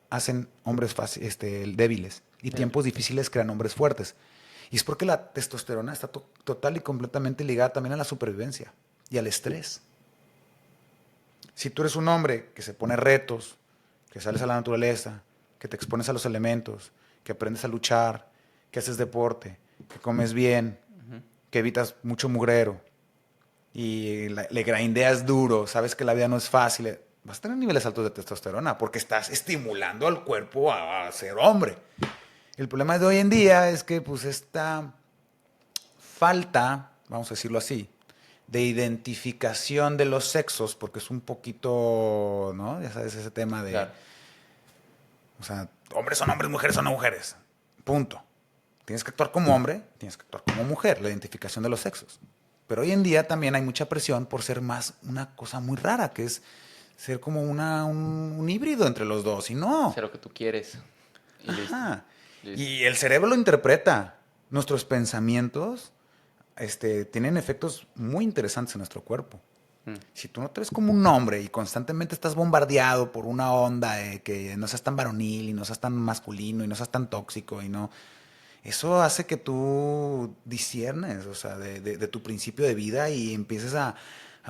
hacen hombres débiles y tiempos difíciles crean hombres fuertes. Y es porque la testosterona está total y completamente ligada también a la supervivencia y al estrés. Si tú eres un hombre que se pone retos, que sales a la naturaleza, que te expones a los elementos, que aprendes a luchar, que haces deporte, que comes bien, que evitas mucho mugrero y le grindeas duro, sabes que la vida no es fácil, vas a tener niveles altos de testosterona porque estás estimulando al cuerpo a ser hombre. El problema de hoy en día es que pues esta falta, vamos a decirlo así, de identificación de los sexos, porque es un poquito, ¿no? Ya sabes, ese tema de... Claro. O sea, hombres son hombres, mujeres son mujeres. Punto. Tienes que actuar como hombre, tienes que actuar como mujer, la identificación de los sexos. Pero hoy en día también hay mucha presión por ser más una cosa muy rara, que es ser como un híbrido entre los dos. Y no. Ser lo que tú quieres. Y listo. Listo. Y el cerebro lo interpreta. Nuestros pensamientos tienen efectos muy interesantes en nuestro cuerpo. Si tú no te ves como un hombre y constantemente estás bombardeado por una onda de que no seas tan varonil y no seas tan masculino y no seas tan tóxico y no... Eso hace que tú disiernes, o sea, de tu principio de vida y empieces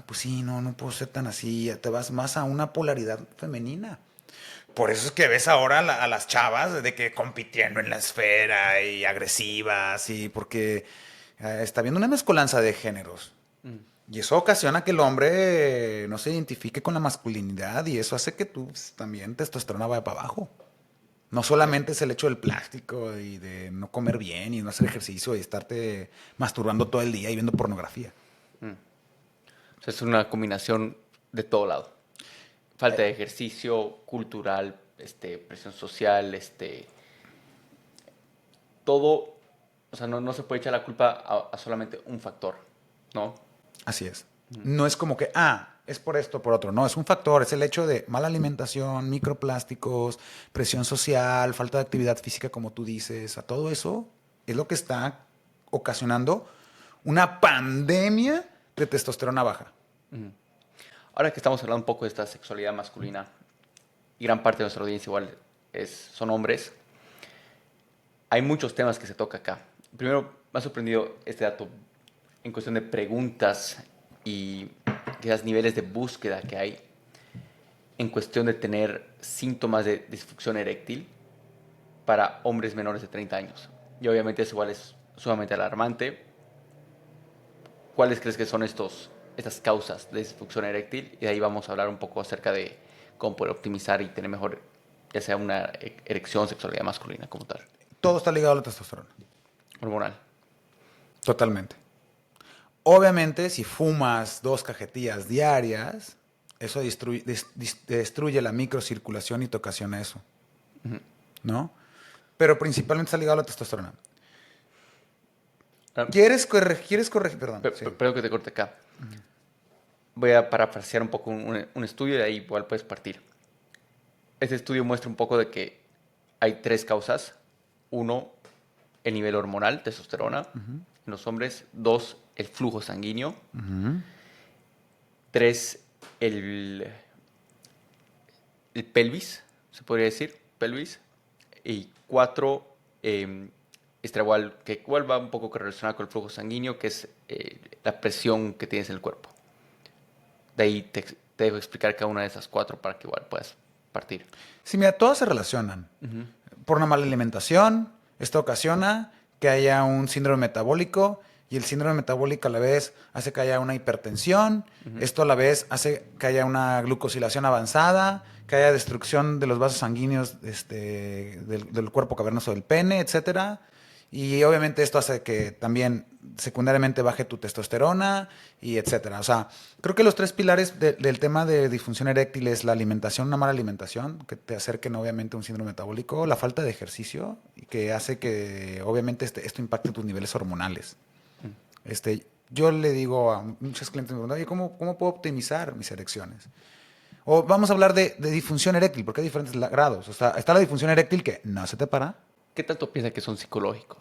pues sí, no puedo ser tan así, ya te vas más a una polaridad femenina. Por eso es que ves ahora a las chavas de que compitiendo en la esfera y agresivas y porque está habiendo una mezcolanza de géneros. Y eso ocasiona que el hombre no se identifique con la masculinidad y eso hace que tú también testosterona vaya para abajo. No solamente es el hecho del plástico y de no comer bien y no hacer ejercicio y estarte masturbando todo el día y viendo pornografía. O sea, es una combinación de todo lado. Falta de ejercicio, cultural, presión social, todo. O sea, no se puede echar la culpa a solamente un factor, ¿no? Así es. No es como que, es por esto o por otro. No, es un factor. Es el hecho de mala alimentación, microplásticos, presión social, falta de actividad física, como tú dices. A todo eso es lo que está ocasionando una pandemia de testosterona baja. Ahora que estamos hablando un poco de esta sexualidad masculina, y gran parte de nuestra audiencia igual son hombres, hay muchos temas que se toca acá. Primero, me ha sorprendido este dato en cuestión de preguntas y quizás niveles de búsqueda que hay en cuestión de tener síntomas de disfunción eréctil para hombres menores de 30 años. Y obviamente eso igual es sumamente alarmante. ¿Cuáles crees que son estas causas de disfunción eréctil? Y de ahí vamos a hablar un poco acerca de cómo poder optimizar y tener mejor, ya sea una erección, sexualidad masculina como tal. Todo está ligado a la testosterona. Hormonal. Totalmente. Obviamente, si fumas 2 cajetillas diarias, eso destruye la microcirculación y te ocasiona eso. ¿No? Pero principalmente está ligado a la testosterona. ¿Quieres corregir? Perdón. Perdón que te corte acá. Voy a parafrasear un poco un estudio y de ahí igual puedes partir. Este estudio muestra un poco de que hay 3 causas. 1, el nivel hormonal, testosterona, en los hombres. 2, el flujo sanguíneo. 3, el pelvis, se podría decir, pelvis. Y 4, que igual va un poco relacionado con el flujo sanguíneo, que es la presión que tienes en el cuerpo. De ahí te debo explicar cada una de esas 4 para que igual puedas partir. Sí, mira, todas se relacionan. Por una mala alimentación, esto ocasiona que haya un síndrome metabólico y el síndrome metabólico a la vez hace que haya una hipertensión. Esto a la vez hace que haya una glucosilación avanzada, que haya destrucción de los vasos sanguíneos del cuerpo cavernoso del pene, etcétera. Y obviamente esto hace que también secundariamente baje tu testosterona y etcétera. O sea, creo que los tres pilares del tema de disfunción eréctil es la alimentación, una mala alimentación, que te acerquen obviamente a un síndrome metabólico, la falta de ejercicio, y que hace que obviamente esto impacte tus niveles hormonales. Yo le digo a muchos clientes, oye, ¿cómo puedo optimizar mis erecciones? O vamos a hablar de disfunción eréctil, porque hay diferentes grados. O sea, está la disfunción eréctil que no se te para. ¿Qué tanto piensas que son psicológicos?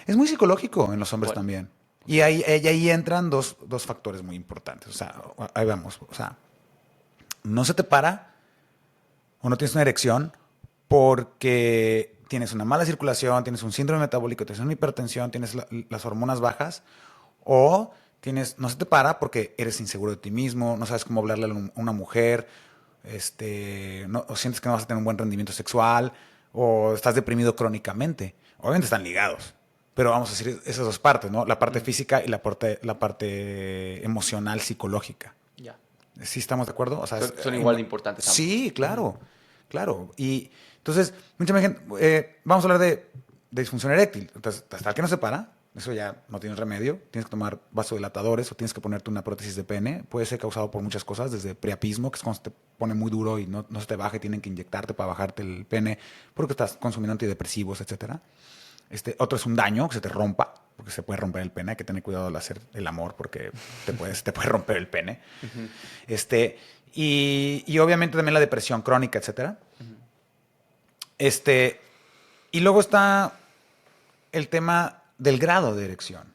Es muy psicológico en los hombres Bueno. también. Y ahí entran dos factores muy importantes. O sea, ahí vamos. O sea, no se te para o no tienes una erección porque tienes una mala circulación, tienes un síndrome metabólico, tienes una hipertensión, tienes las hormonas bajas, o no se te para porque eres inseguro de ti mismo, no sabes cómo hablarle a una mujer, o sientes que no vas a tener un buen rendimiento sexual, o estás deprimido crónicamente. Obviamente están ligados, pero vamos a decir esas dos partes, ¿no? La parte física y la parte emocional, psicológica. Ya. ¿Sí estamos de acuerdo? O sea, Son igual de importantes ambos. Sí, claro, claro. Y entonces, mucha gente, vamos a hablar de disfunción eréctil. Entonces, hasta que no se para, eso ya no tienes remedio. Tienes que tomar vasodilatadores o tienes que ponerte una prótesis de pene. Puede ser causado por muchas cosas, desde priapismo, que es cuando se te pone muy duro y no se te baja y tienen que inyectarte para bajarte el pene porque estás consumiendo antidepresivos, etcétera. Otro es un daño, que se te rompa, porque se puede romper el pene. Hay que tener cuidado al hacer el amor porque te puede romper el pene. Y obviamente también la depresión crónica, etcétera. Y luego está el tema del grado de erección.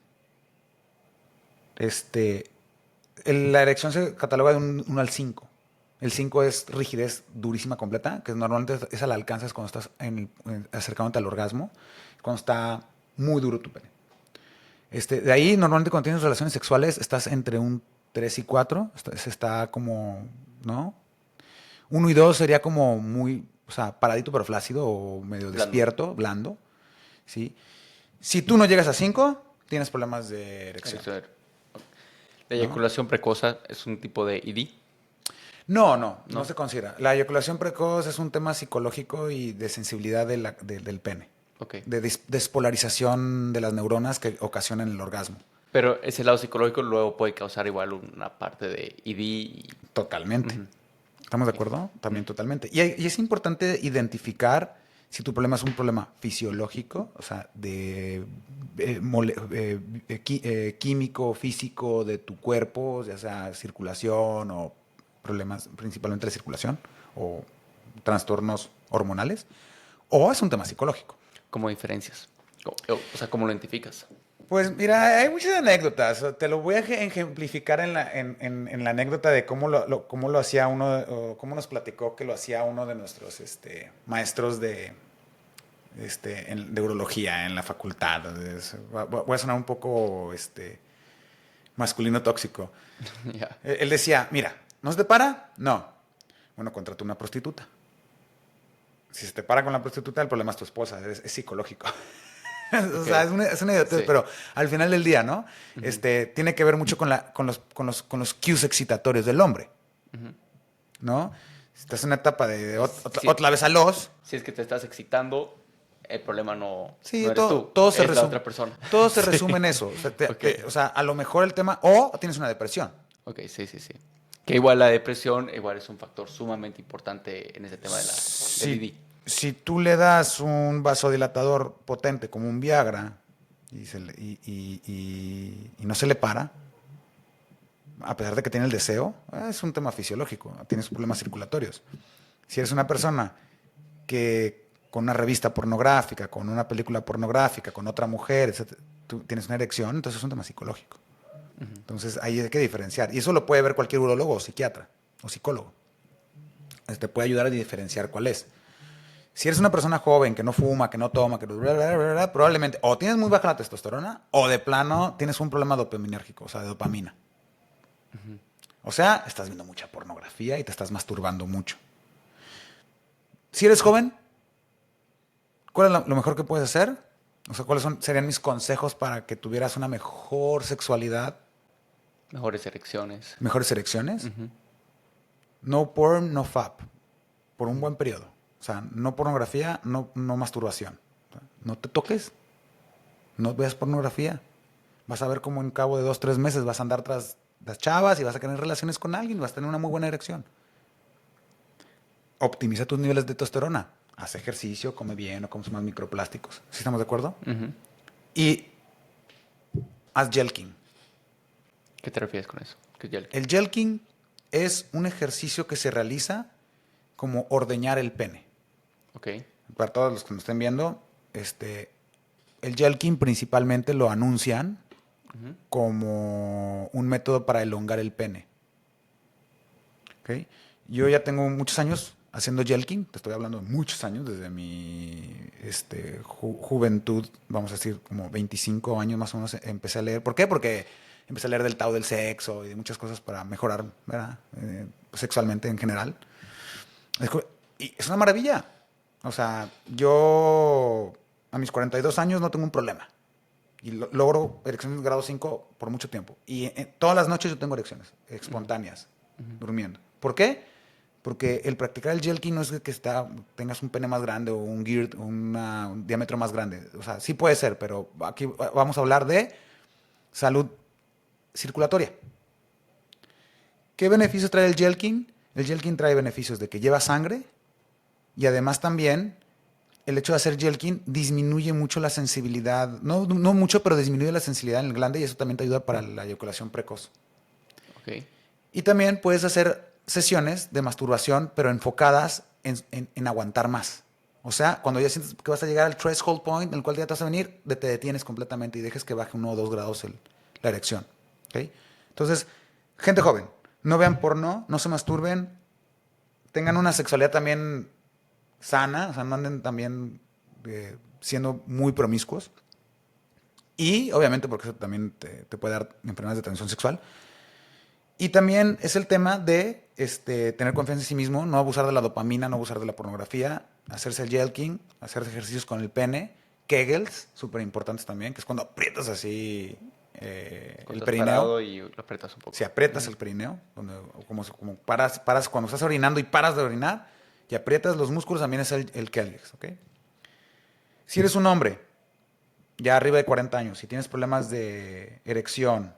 La erección se cataloga de 1 al 5. El 5 es rigidez durísima completa, que normalmente esa la alcanzas cuando estás acercándote al orgasmo, cuando está muy duro tu pene. De ahí, normalmente cuando tienes relaciones sexuales, estás entre un 3 y 4. Está como, ¿no? 1 y 2 sería como muy, o sea, paradito pero flácido o medio Blando. despierto, blando. ¿Sí? Si tú no llegas a 5, tienes problemas de erección. La eyaculación precoz es un tipo de ID. No se considera. La eyaculación precoz es un tema psicológico y de sensibilidad del pene. Okay. De despolarización de las neuronas que ocasionan el orgasmo. Pero ese lado psicológico luego puede causar igual una parte de ID. Totalmente. ¿Estamos de acuerdo? También totalmente. Y es importante identificar si tu problema es un problema fisiológico, o sea, químico, físico de tu cuerpo, ya sea circulación o problemas principalmente de circulación o trastornos hormonales, o es un tema psicológico. ¿Cómo diferencias? O sea, ¿cómo lo identificas? Pues mira, hay muchas anécdotas. Te lo voy a ejemplificar en la anécdota de cómo lo hacía uno, o cómo nos platicó que lo hacía uno de nuestros maestros de urología en la facultad. Voy a sonar un poco masculino tóxico. Yeah. Él decía, mira, ¿no se te para? No. Bueno, contrata una prostituta. Si se te para con la prostituta, el problema es tu esposa, es psicológico. O sea, es una idiotez, sí. Pero al final del día, ¿no? Tiene que ver mucho con los cues excitatorios del hombre, ¿no? Si estás en una etapa de otra vez a los... Si es que te estás excitando, el problema no sí, eres tú, todo es la otra persona. Todo se resume en eso. O sea, a lo mejor el tema... O tienes una depresión. Ok, sí. Que igual la depresión igual es un factor sumamente importante en ese tema del ID. Si tú le das un vasodilatador potente como un Viagra y no se le para, a pesar de que tiene el deseo, es un tema fisiológico, tienes problemas circulatorios. Si eres una persona que con una revista pornográfica, con una película pornográfica, con otra mujer, etc., tú tienes una erección, entonces es un tema psicológico. Entonces ahí hay que diferenciar. Y eso lo puede ver cualquier urólogo o psiquiatra o psicólogo. Te puede ayudar a diferenciar cuál es. Si eres una persona joven que no fuma, que no toma, probablemente o tienes muy baja la testosterona o de plano tienes un problema dopaminérgico, o sea, de dopamina. O sea, estás viendo mucha pornografía y te estás masturbando mucho. Si eres joven, ¿cuál es lo mejor que puedes hacer? O sea, serían mis consejos para que tuvieras una mejor sexualidad? Mejores erecciones. Mejores erecciones. Ujú. No porn, no fap. Por un buen periodo. O sea, no pornografía, no masturbación. O sea, no te toques. No veas pornografía. Vas a ver cómo en cabo de 2, 3 meses vas a andar tras las chavas y vas a tener relaciones con alguien y vas a tener una muy buena erección. Optimiza tus niveles de testosterona. Haz ejercicio, come bien, no comes más microplásticos. ¿Sí estamos de acuerdo? Ujú. Y haz jelqing. ¿Qué te refieres con eso? ¿Qué es Yelkin? El jelqing es un ejercicio que se realiza como ordeñar el pene. Ok. Para todos los que nos estén viendo, el jelqing principalmente lo anuncian Ujú. como un método para elongar el pene. ¿Ok? Yo ya tengo muchos años haciendo jelqing, te estoy hablando de muchos años, desde mi juventud, vamos a decir, como 25 años más o menos, empecé a leer. ¿Por qué? Porque empecé a leer del Tao del sexo y de muchas cosas para mejorar, ¿verdad? Sexualmente en general. Y es una maravilla. O sea, yo a mis 42 años no tengo un problema. Y logro erecciones de grado 5 por mucho tiempo. Y todas las noches yo tengo erecciones espontáneas, durmiendo. ¿Por qué? Porque el practicar el jelqing no es que tengas un pene más grande o un girth, un diámetro más grande. O sea, sí puede ser, pero aquí vamos a hablar de salud circulatoria. ¿Qué beneficios trae el jelqing? El jelqing trae beneficios de que lleva sangre y además también el hecho de hacer jelqing disminuye mucho la sensibilidad, no mucho, pero disminuye la sensibilidad en el glande y eso también te ayuda para la eyaculación precoz. Ok. Y también puedes hacer sesiones de masturbación, pero enfocadas en aguantar más. O sea, cuando ya sientes que vas a llegar al threshold point en el cual ya te vas a venir, te detienes completamente y dejes que baje 1 o 2 grados la erección. ¿Okay? Entonces, gente joven, no vean porno, no se masturben, tengan una sexualidad también sana, o sea, no anden también siendo muy promiscuos. Y obviamente porque eso también te puede dar enfermedades de transmisión sexual. Y también es el tema de tener confianza en sí mismo, no abusar de la dopamina, no abusar de la pornografía, hacerse el jelqing, hacer ejercicios con el pene, Kegels, súper importantes también, que es cuando aprietas así Cuando el estás perineo. parado y lo apretas un poco. Si aprietas el perineo, como paras cuando estás orinando y paras de orinar, y aprietas los músculos, también es el Kegels, ¿ok? Si eres un hombre, ya arriba de 40 años, si tienes problemas de erección,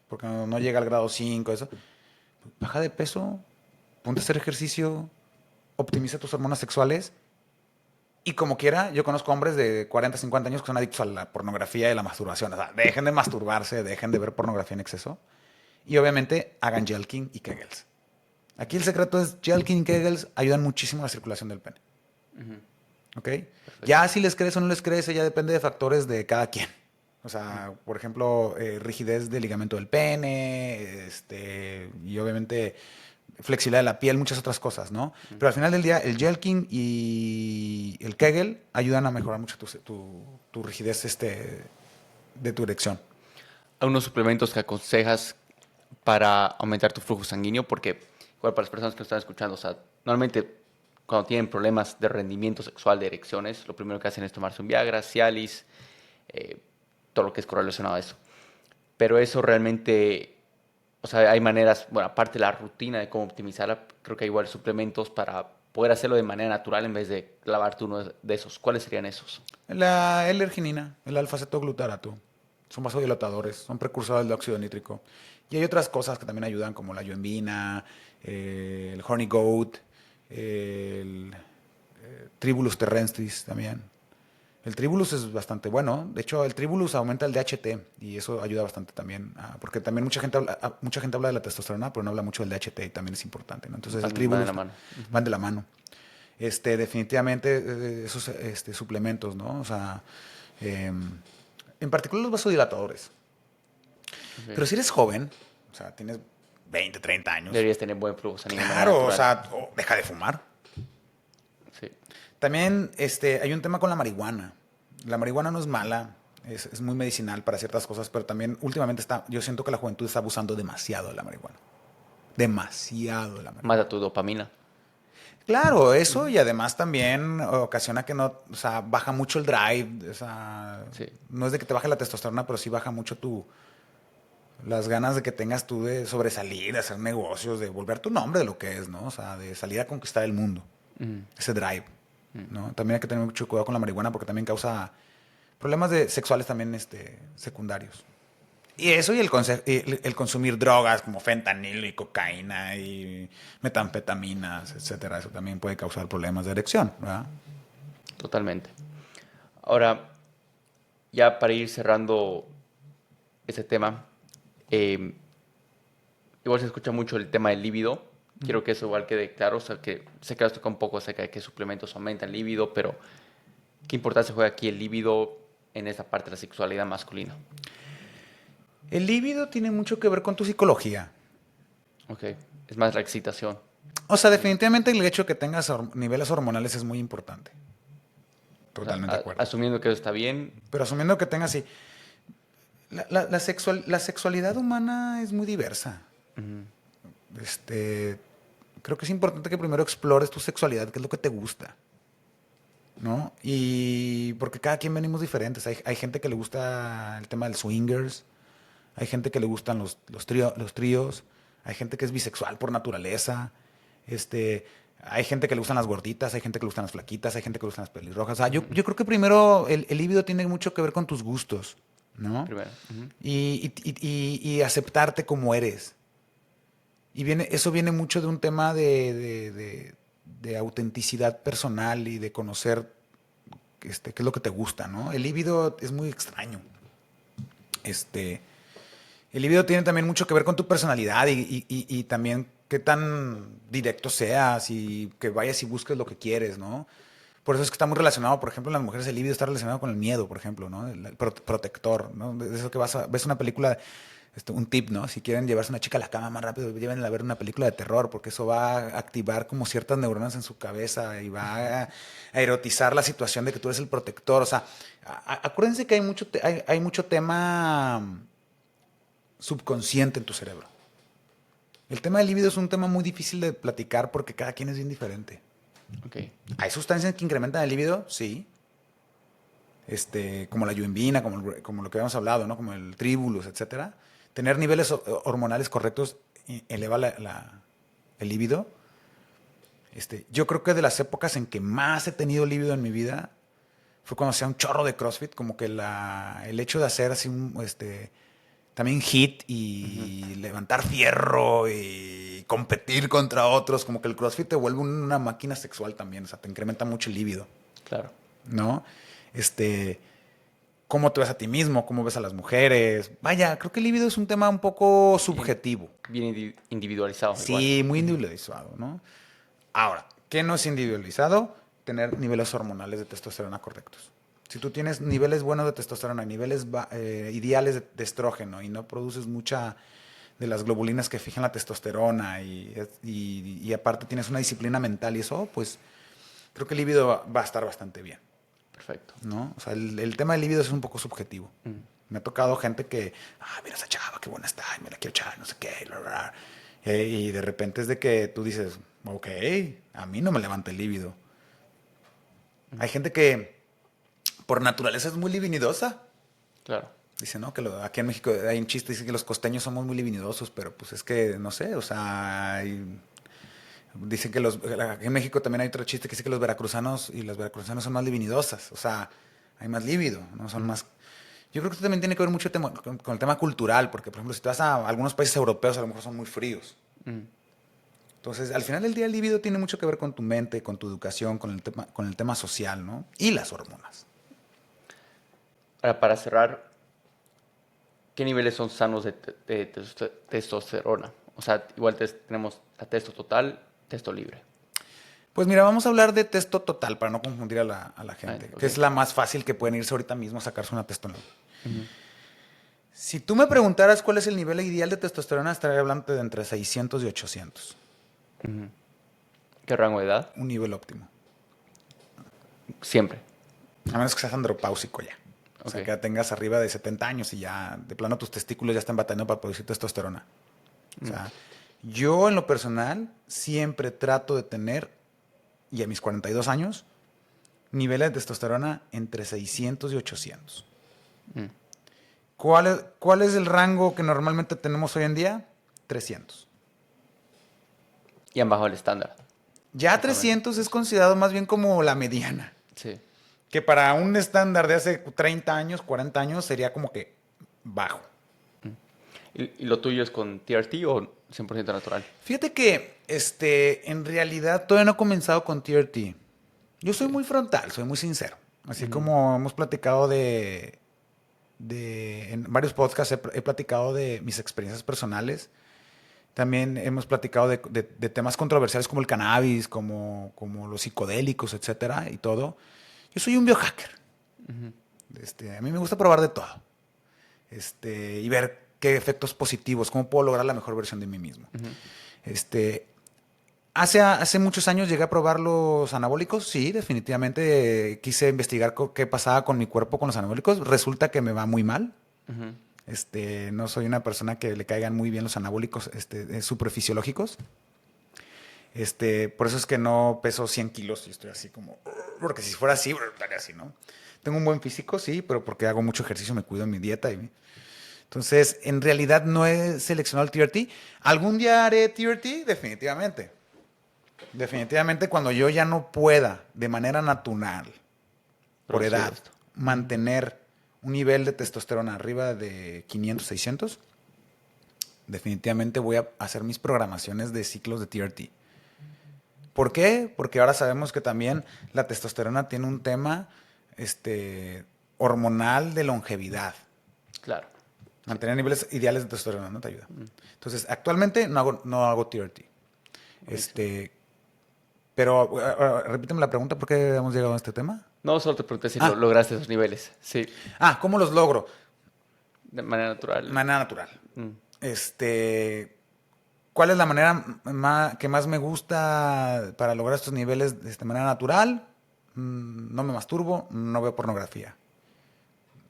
porque no llega al grado 5, eso, baja de peso, ponte a hacer ejercicio, optimiza tus hormonas sexuales y como quiera, yo conozco hombres de 40, 50 años que son adictos a la pornografía y la masturbación. O sea, dejen de masturbarse, dejen de ver pornografía en exceso y obviamente hagan jelqing y kegels. Aquí el secreto es jelqing y kegels ayudan muchísimo a la circulación del pene. Ujú. ¿Ok? Perfecto. Ya si les crees o no les crees, ya depende de factores de cada quien. O sea, por ejemplo, rigidez del ligamento del pene, y obviamente flexibilidad de la piel, muchas otras cosas, ¿no? Pero al final del día, el jelqing y el Kegel ayudan a mejorar mucho tu rigidez de tu erección. ¿Algunos suplementos que aconsejas para aumentar tu flujo sanguíneo? Porque, igual para las personas que nos están escuchando, o sea, normalmente cuando tienen problemas de rendimiento sexual, de erecciones, lo primero que hacen es tomarse un Viagra, Cialis, eh, todo lo que es correlacionado a eso. Pero eso realmente, o sea, hay maneras, bueno, aparte de la rutina de cómo optimizarla, creo que hay igual suplementos para poder hacerlo de manera natural en vez de clavarte uno de esos. ¿Cuáles serían esos? La L-arginina, el alfa-cetoglutarato, son vasodilatadores, son precursores de óxido nítrico. Y hay otras cosas que también ayudan, como la yoembina, el honey goat, el tribulus terrestris también. El tribulus es bastante bueno. De hecho, el tribulus aumenta el DHT y eso ayuda bastante también. Porque también mucha gente habla de la testosterona, pero no habla mucho del DHT y también es importante, ¿no? Entonces, el Van de tribulus la mano. van de la mano. Definitivamente esos suplementos, ¿no? O sea, en particular los vasodilatadores. Ok. Pero si eres joven, o sea, tienes 20, 30 años, Deberías tener buen flujo sanguíneo de manera claro, o natural. sea, deja de fumar. Sí. También hay un tema con la marihuana. La marihuana no es mala, es muy medicinal para ciertas cosas, pero también últimamente yo siento que la juventud está abusando demasiado de la marihuana. Demasiado de la marihuana. Mata tu dopamina. Claro, eso y además también ocasiona que no, o sea, baja mucho el drive, o sea, Sí, no es de que te baje la testosterona, pero sí baja mucho las ganas de que tengas tú de sobresalir, de hacer negocios, de volver tu nombre de lo que es, ¿no? O sea, de salir a conquistar el mundo, ese drive, ¿no? También hay que tener mucho cuidado con la marihuana porque también causa problemas sexuales también, secundarios. Y eso y el consumir drogas como fentanilo y cocaína y metanfetaminas, etcétera, eso también puede causar problemas de erección, ¿verdad? totalmente. Ahora, ya para ir cerrando ese tema, eh, igual se escucha mucho el tema del líbido. Quiero que eso igual quede claro. O sea, que sé que has tocado un poco acerca de que suplementos aumentan el líbido, pero ¿qué importancia juega aquí el líbido en esa parte de la sexualidad masculina? El líbido tiene mucho que ver con tu psicología. Ok, es más la excitación. O sea, definitivamente el hecho de que tengas niveles hormonales es muy importante. O sea, Totalmente de acuerdo. asumiendo que eso está bien. Pero asumiendo que tengas así, la sexualidad humana es muy diversa. Ujú, Este, creo que es importante que primero explores tu sexualidad, qué es lo que te gusta, ¿no? Y porque cada quien venimos diferentes. Hay gente que le gusta el tema del swingers, hay gente que le gustan los tríos, hay gente que es bisexual por naturaleza, este, hay gente que le gustan las gorditas, hay gente que le gustan las flaquitas, hay gente que le gustan las pelirrojas. O sea, yo creo que primero el líbido tiene mucho que ver con tus gustos, ¿no? primero. Ujú, Y aceptarte como eres. Eso viene mucho de un tema de autenticidad personal y de conocer qué es lo que te gusta, ¿no? El líbido es muy extraño. Este, el líbido tiene también mucho que ver con tu personalidad y también qué tan directo seas y que vayas y busques lo que quieres, ¿no? Por eso es que está muy relacionado, por ejemplo, en las mujeres el líbido está relacionado con el miedo, por ejemplo, ¿no? El protector, ¿no? De eso que ves una película, un tip, ¿no? Si quieren llevarse a una chica a la cama más rápido, llévenla a ver una película de terror, porque eso va a activar como ciertas neuronas en su cabeza y va a erotizar la situación de que tú eres el protector. O sea, acuérdense que hay mucho tema subconsciente en tu cerebro. El tema del líbido es un tema muy difícil de platicar porque cada quien es bien diferente. ok, ¿Hay sustancias que incrementan el líbido? Sí. Como la yumbina, como lo que habíamos hablado, ¿no? Como el tribulus, etcétera. Tener niveles hormonales correctos eleva el líbido. Yo creo que de las épocas en que más he tenido líbido en mi vida fue cuando hacía un chorro de CrossFit, como que el hecho de hacer así también hit y levantar fierro y competir contra otros, como que el CrossFit te vuelve una máquina sexual también, o sea, te incrementa mucho el líbido, claro. ¿no? Este, cómo te ves a ti mismo, cómo ves a las mujeres. Vaya, creo que el líbido es un tema un poco Bien, subjetivo. bien individualizado igual. Sí, muy individualizado, ¿no? Ahora, ¿qué no es individualizado? Tener niveles hormonales de testosterona correctos. Si tú tienes niveles buenos de testosterona, niveles ideales de estrógeno y no produces mucha de las globulinas que fijan la testosterona y aparte tienes una disciplina mental y eso, pues creo que el líbido va a estar bastante bien, Perfecto. ¿no? O sea, el tema del líbido es un poco subjetivo. Mm, Me ha tocado gente que, mira esa chava, qué buena está, me la quiero echar, no sé qué, bla, bla, bla. Y de repente es de que tú dices, ok, a mí no me levanta el líbido. Hay gente que por naturaleza es muy libidinosa. claro. Dice, ¿no? Aquí en México hay un chiste, dice que los costeños somos muy libidinosos, pero pues es que, no sé, o sea, dicen que aquí en México también hay otro chiste que dice que los veracruzanos y las veracruzanas son más libidinosas, o sea, hay más líbido, ¿no? Son más... Yo creo que esto también tiene que ver mucho con el tema cultural, porque por ejemplo, si tú vas a algunos países europeos, a lo mejor son muy fríos. Mm. Entonces, al final del día, el líbido tiene mucho que ver con tu mente, con tu educación, con el tema social, ¿no? Y las hormonas. Ahora, para cerrar, ¿qué niveles son sanos de testosterona? O sea, igual tenemos la testo total, testo libre. Pues mira, vamos a hablar de testo total para no confundir a la Ah, gente, ok. que es la más fácil que pueden irse ahorita mismo a sacarse una testosterona. Ujú, Si tú me preguntaras cuál es el nivel ideal de testosterona, estaría hablando de entre 600 y 800. ujú. ¿Qué rango de edad? Un nivel óptimo. Siempre. A menos que seas andropáusico ya. O sea, Ok. que ya tengas arriba de 70 años y ya de plano tus testículos ya están batallando para producir testosterona. O sea, yo en lo personal siempre trato de tener y a mis 42 años, niveles de testosterona entre 600 y 800. Mm. ¿Cuál es el rango que normalmente tenemos hoy en día? 300. Y han bajado el estándar. Ya 300 es considerado más bien como la mediana. Sí. Que para un estándar de hace 30 años, 40 años, sería como que bajo. ¿Y lo tuyo es con TRT o 100% natural? Fíjate que en realidad todavía no he comenzado con TRT. Yo soy muy frontal, soy muy sincero. Así como hemos platicado en varios podcasts he platicado de mis experiencias personales. También hemos platicado de temas controversiales como el cannabis, como los psicodélicos, etcétera, y todo. Yo soy un biohacker. A mí me gusta probar de todo. Y ver qué efectos positivos, cómo puedo lograr la mejor versión de mí mismo. Hace muchos años llegué a probar los anabólicos. Sí, definitivamente quise investigar qué pasaba con mi cuerpo con los anabólicos. Resulta que me va muy mal. No soy una persona que le caigan muy bien los anabólicos suprafisiológicos. Por eso es que no peso 100 kilos y estoy así como... Porque si fuera así, estaría así, ¿no? Tengo un buen físico, sí, pero porque hago mucho ejercicio, me cuido en mi dieta. Entonces, en realidad no he seleccionado el TRT. ¿Algún día haré TRT? Definitivamente. Definitivamente cuando yo ya no pueda, de manera natural, por Producir edad, esto. mantener un nivel de testosterona arriba de 500, 600, definitivamente voy a hacer mis programaciones de ciclos de TRT. ¿Por qué? Porque ahora sabemos que también la testosterona tiene un tema hormonal de longevidad. Claro. Mantener niveles ideales de testosterona no te ayuda. Entonces, actualmente no hago TRT. Pero repíteme la pregunta, ¿por qué hemos llegado a este tema? No, solo te pregunté si lograste esos niveles. Sí. ¿Cómo los logro? De manera De natural. manera natural. Mm. ¿Cuál es la manera que más me gusta para lograr estos niveles de manera natural? No me masturbo, no veo pornografía.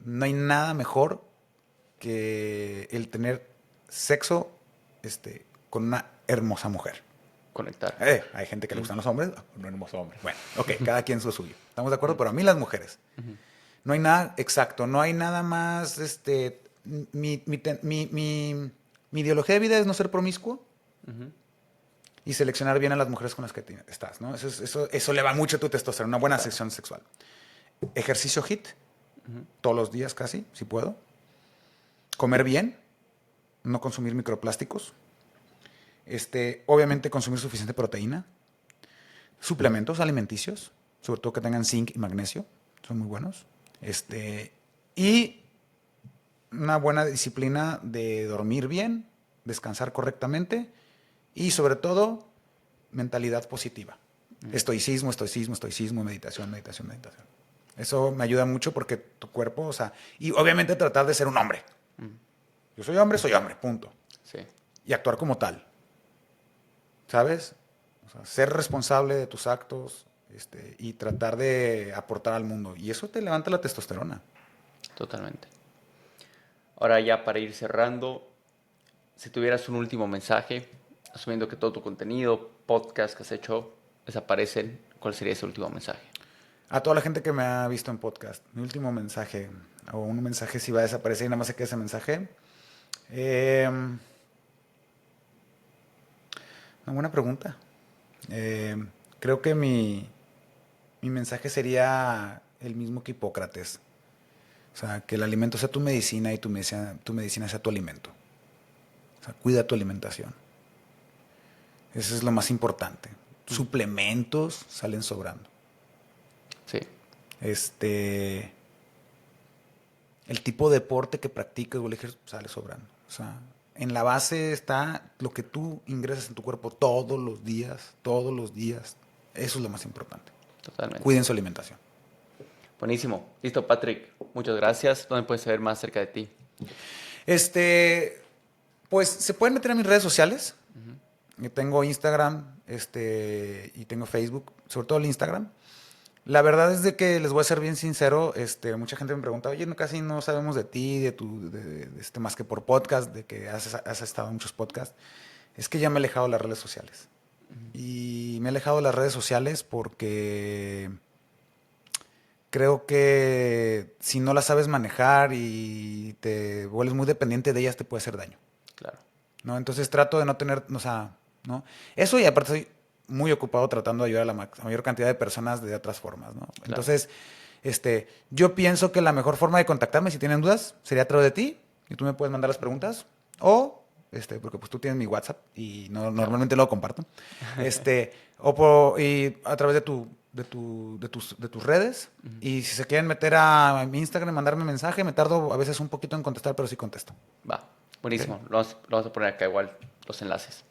No hay nada mejor que el tener sexo con una hermosa mujer. Conectar. Hay gente que le gustan los hombres, un hermoso hombre. Bueno, ok, cada quien su suyo. ¿Estamos de acuerdo? Pero a mí las mujeres. No hay nada exacto, no hay nada más. Mi ideología de vida es no ser promiscuo y seleccionar bien a las mujeres con las que estás, ¿no? Eso le va mucho a tu testosterona, una buena sección sexual. Ejercicio HIIT, todos los días casi, si puedo. Comer bien, no consumir microplásticos. Obviamente consumir suficiente proteína. Suplementos alimenticios, sobre todo que tengan zinc y magnesio, son muy buenos. Y una buena disciplina de dormir bien, descansar correctamente y sobre todo mentalidad positiva. Estoicismo, meditación. Eso me ayuda mucho porque tu cuerpo, y obviamente tratar de ser un hombre. Yo soy hombre, punto. Sí. Y actuar como tal. ¿Sabes? Ser responsable de tus actos y tratar de aportar al mundo. Y eso te levanta la testosterona. Totalmente. Ahora ya para ir cerrando, si tuvieras un último mensaje, asumiendo que todo tu contenido, podcast que has hecho, desaparecen, ¿cuál sería ese último mensaje? A toda la gente que me ha visto en podcast, mi último mensaje, o un mensaje si va a desaparecer y nada más se queda ese mensaje. Una buena pregunta. Creo que mi mensaje sería el mismo que Hipócrates. O sea, que el alimento sea tu medicina y tu medicina sea tu alimento. O sea, cuida tu alimentación. Eso es lo más importante. Suplementos salen sobrando. Sí. El tipo de deporte que practicas o eliges sale sobrando. O sea, en la base está lo que tú ingresas en tu cuerpo todos los días. Eso es lo más importante. Totalmente. Cuiden su alimentación. Buenísimo. Listo, Patrick. Muchas gracias. ¿Dónde puedes saber más acerca de ti? Pues se pueden meter a mis redes sociales. Tengo Instagram y tengo Facebook, sobre todo el Instagram. La verdad es de que les voy a ser bien sincero, mucha gente me pregunta, oye, casi no sabemos de ti, más que por podcast, de que has estado en muchos podcasts. Es que ya me he alejado de las redes sociales. Y me he alejado de las redes sociales porque creo que si no las sabes manejar y te vuelves muy dependiente de ellas, te puede hacer daño. Claro. ¿No? Entonces trato de no tener, o sea, ¿no? Eso, y aparte soy muy ocupado tratando de ayudar a la mayor cantidad de personas de otras formas, ¿no? Claro. Entonces, yo pienso que la mejor forma de contactarme, si tienen dudas, sería a través de ti, y tú me puedes mandar las preguntas, o, porque pues tú tienes mi WhatsApp y normalmente lo comparto, y a través de tus redes. Y si se quieren meter a mi Instagram, mandarme mensaje, me tardo a veces un poquito en contestar, pero sí contesto. Va, buenísimo. Lo vamos a poner acá igual los enlaces.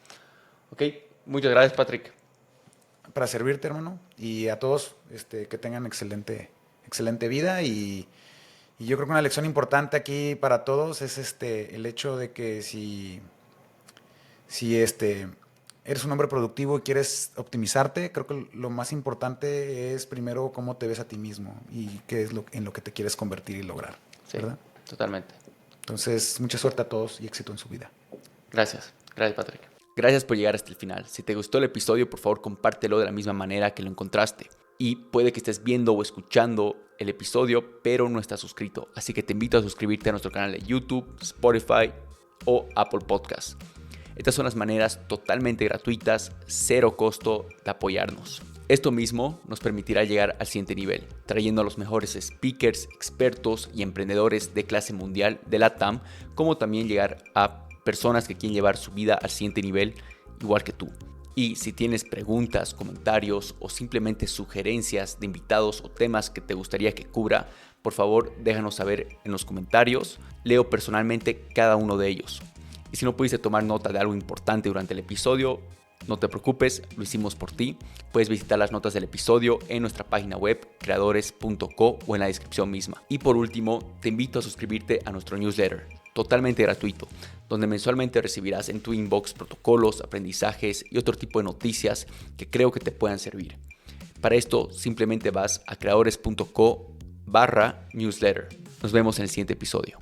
Ok, muchas gracias, Patrick. Para servirte, hermano, y a todos que tengan excelente vida. Y yo creo que una lección importante aquí para todos es el hecho de que si eres un hombre productivo y quieres optimizarte, creo que lo más importante es primero cómo te ves a ti mismo y qué es en lo que te quieres convertir y lograr. Sí, ¿verdad? totalmente. Entonces, mucha suerte a todos y éxito en su vida. Gracias, Patrick. Gracias por llegar hasta el final. Si te gustó el episodio, por favor, compártelo de la misma manera que lo encontraste. Y puede que estés viendo o escuchando el episodio, pero no estás suscrito. Así que te invito a suscribirte a nuestro canal de YouTube, Spotify o Apple Podcasts. Estas son las maneras totalmente gratuitas, cero costo de apoyarnos. Esto mismo nos permitirá llegar al siguiente nivel, trayendo a los mejores speakers, expertos y emprendedores de clase mundial de la TAM, como también llegar a personas que quieren llevar su vida al siguiente nivel, igual que tú. Y si tienes preguntas, comentarios o simplemente sugerencias de invitados o temas que te gustaría que cubra, por favor déjanos saber en los comentarios. Leo personalmente cada uno de ellos. Y si no pudiste tomar nota de algo importante durante el episodio, no te preocupes, lo hicimos por ti. Puedes visitar las notas del episodio en nuestra página web creadores.co o en la descripción misma. Y por último, te invito a suscribirte a nuestro newsletter, totalmente gratuito, donde mensualmente recibirás en tu inbox protocolos, aprendizajes y otro tipo de noticias que creo que te puedan servir. Para esto, simplemente vas a creadores.co/newsletter. Nos vemos en el siguiente episodio.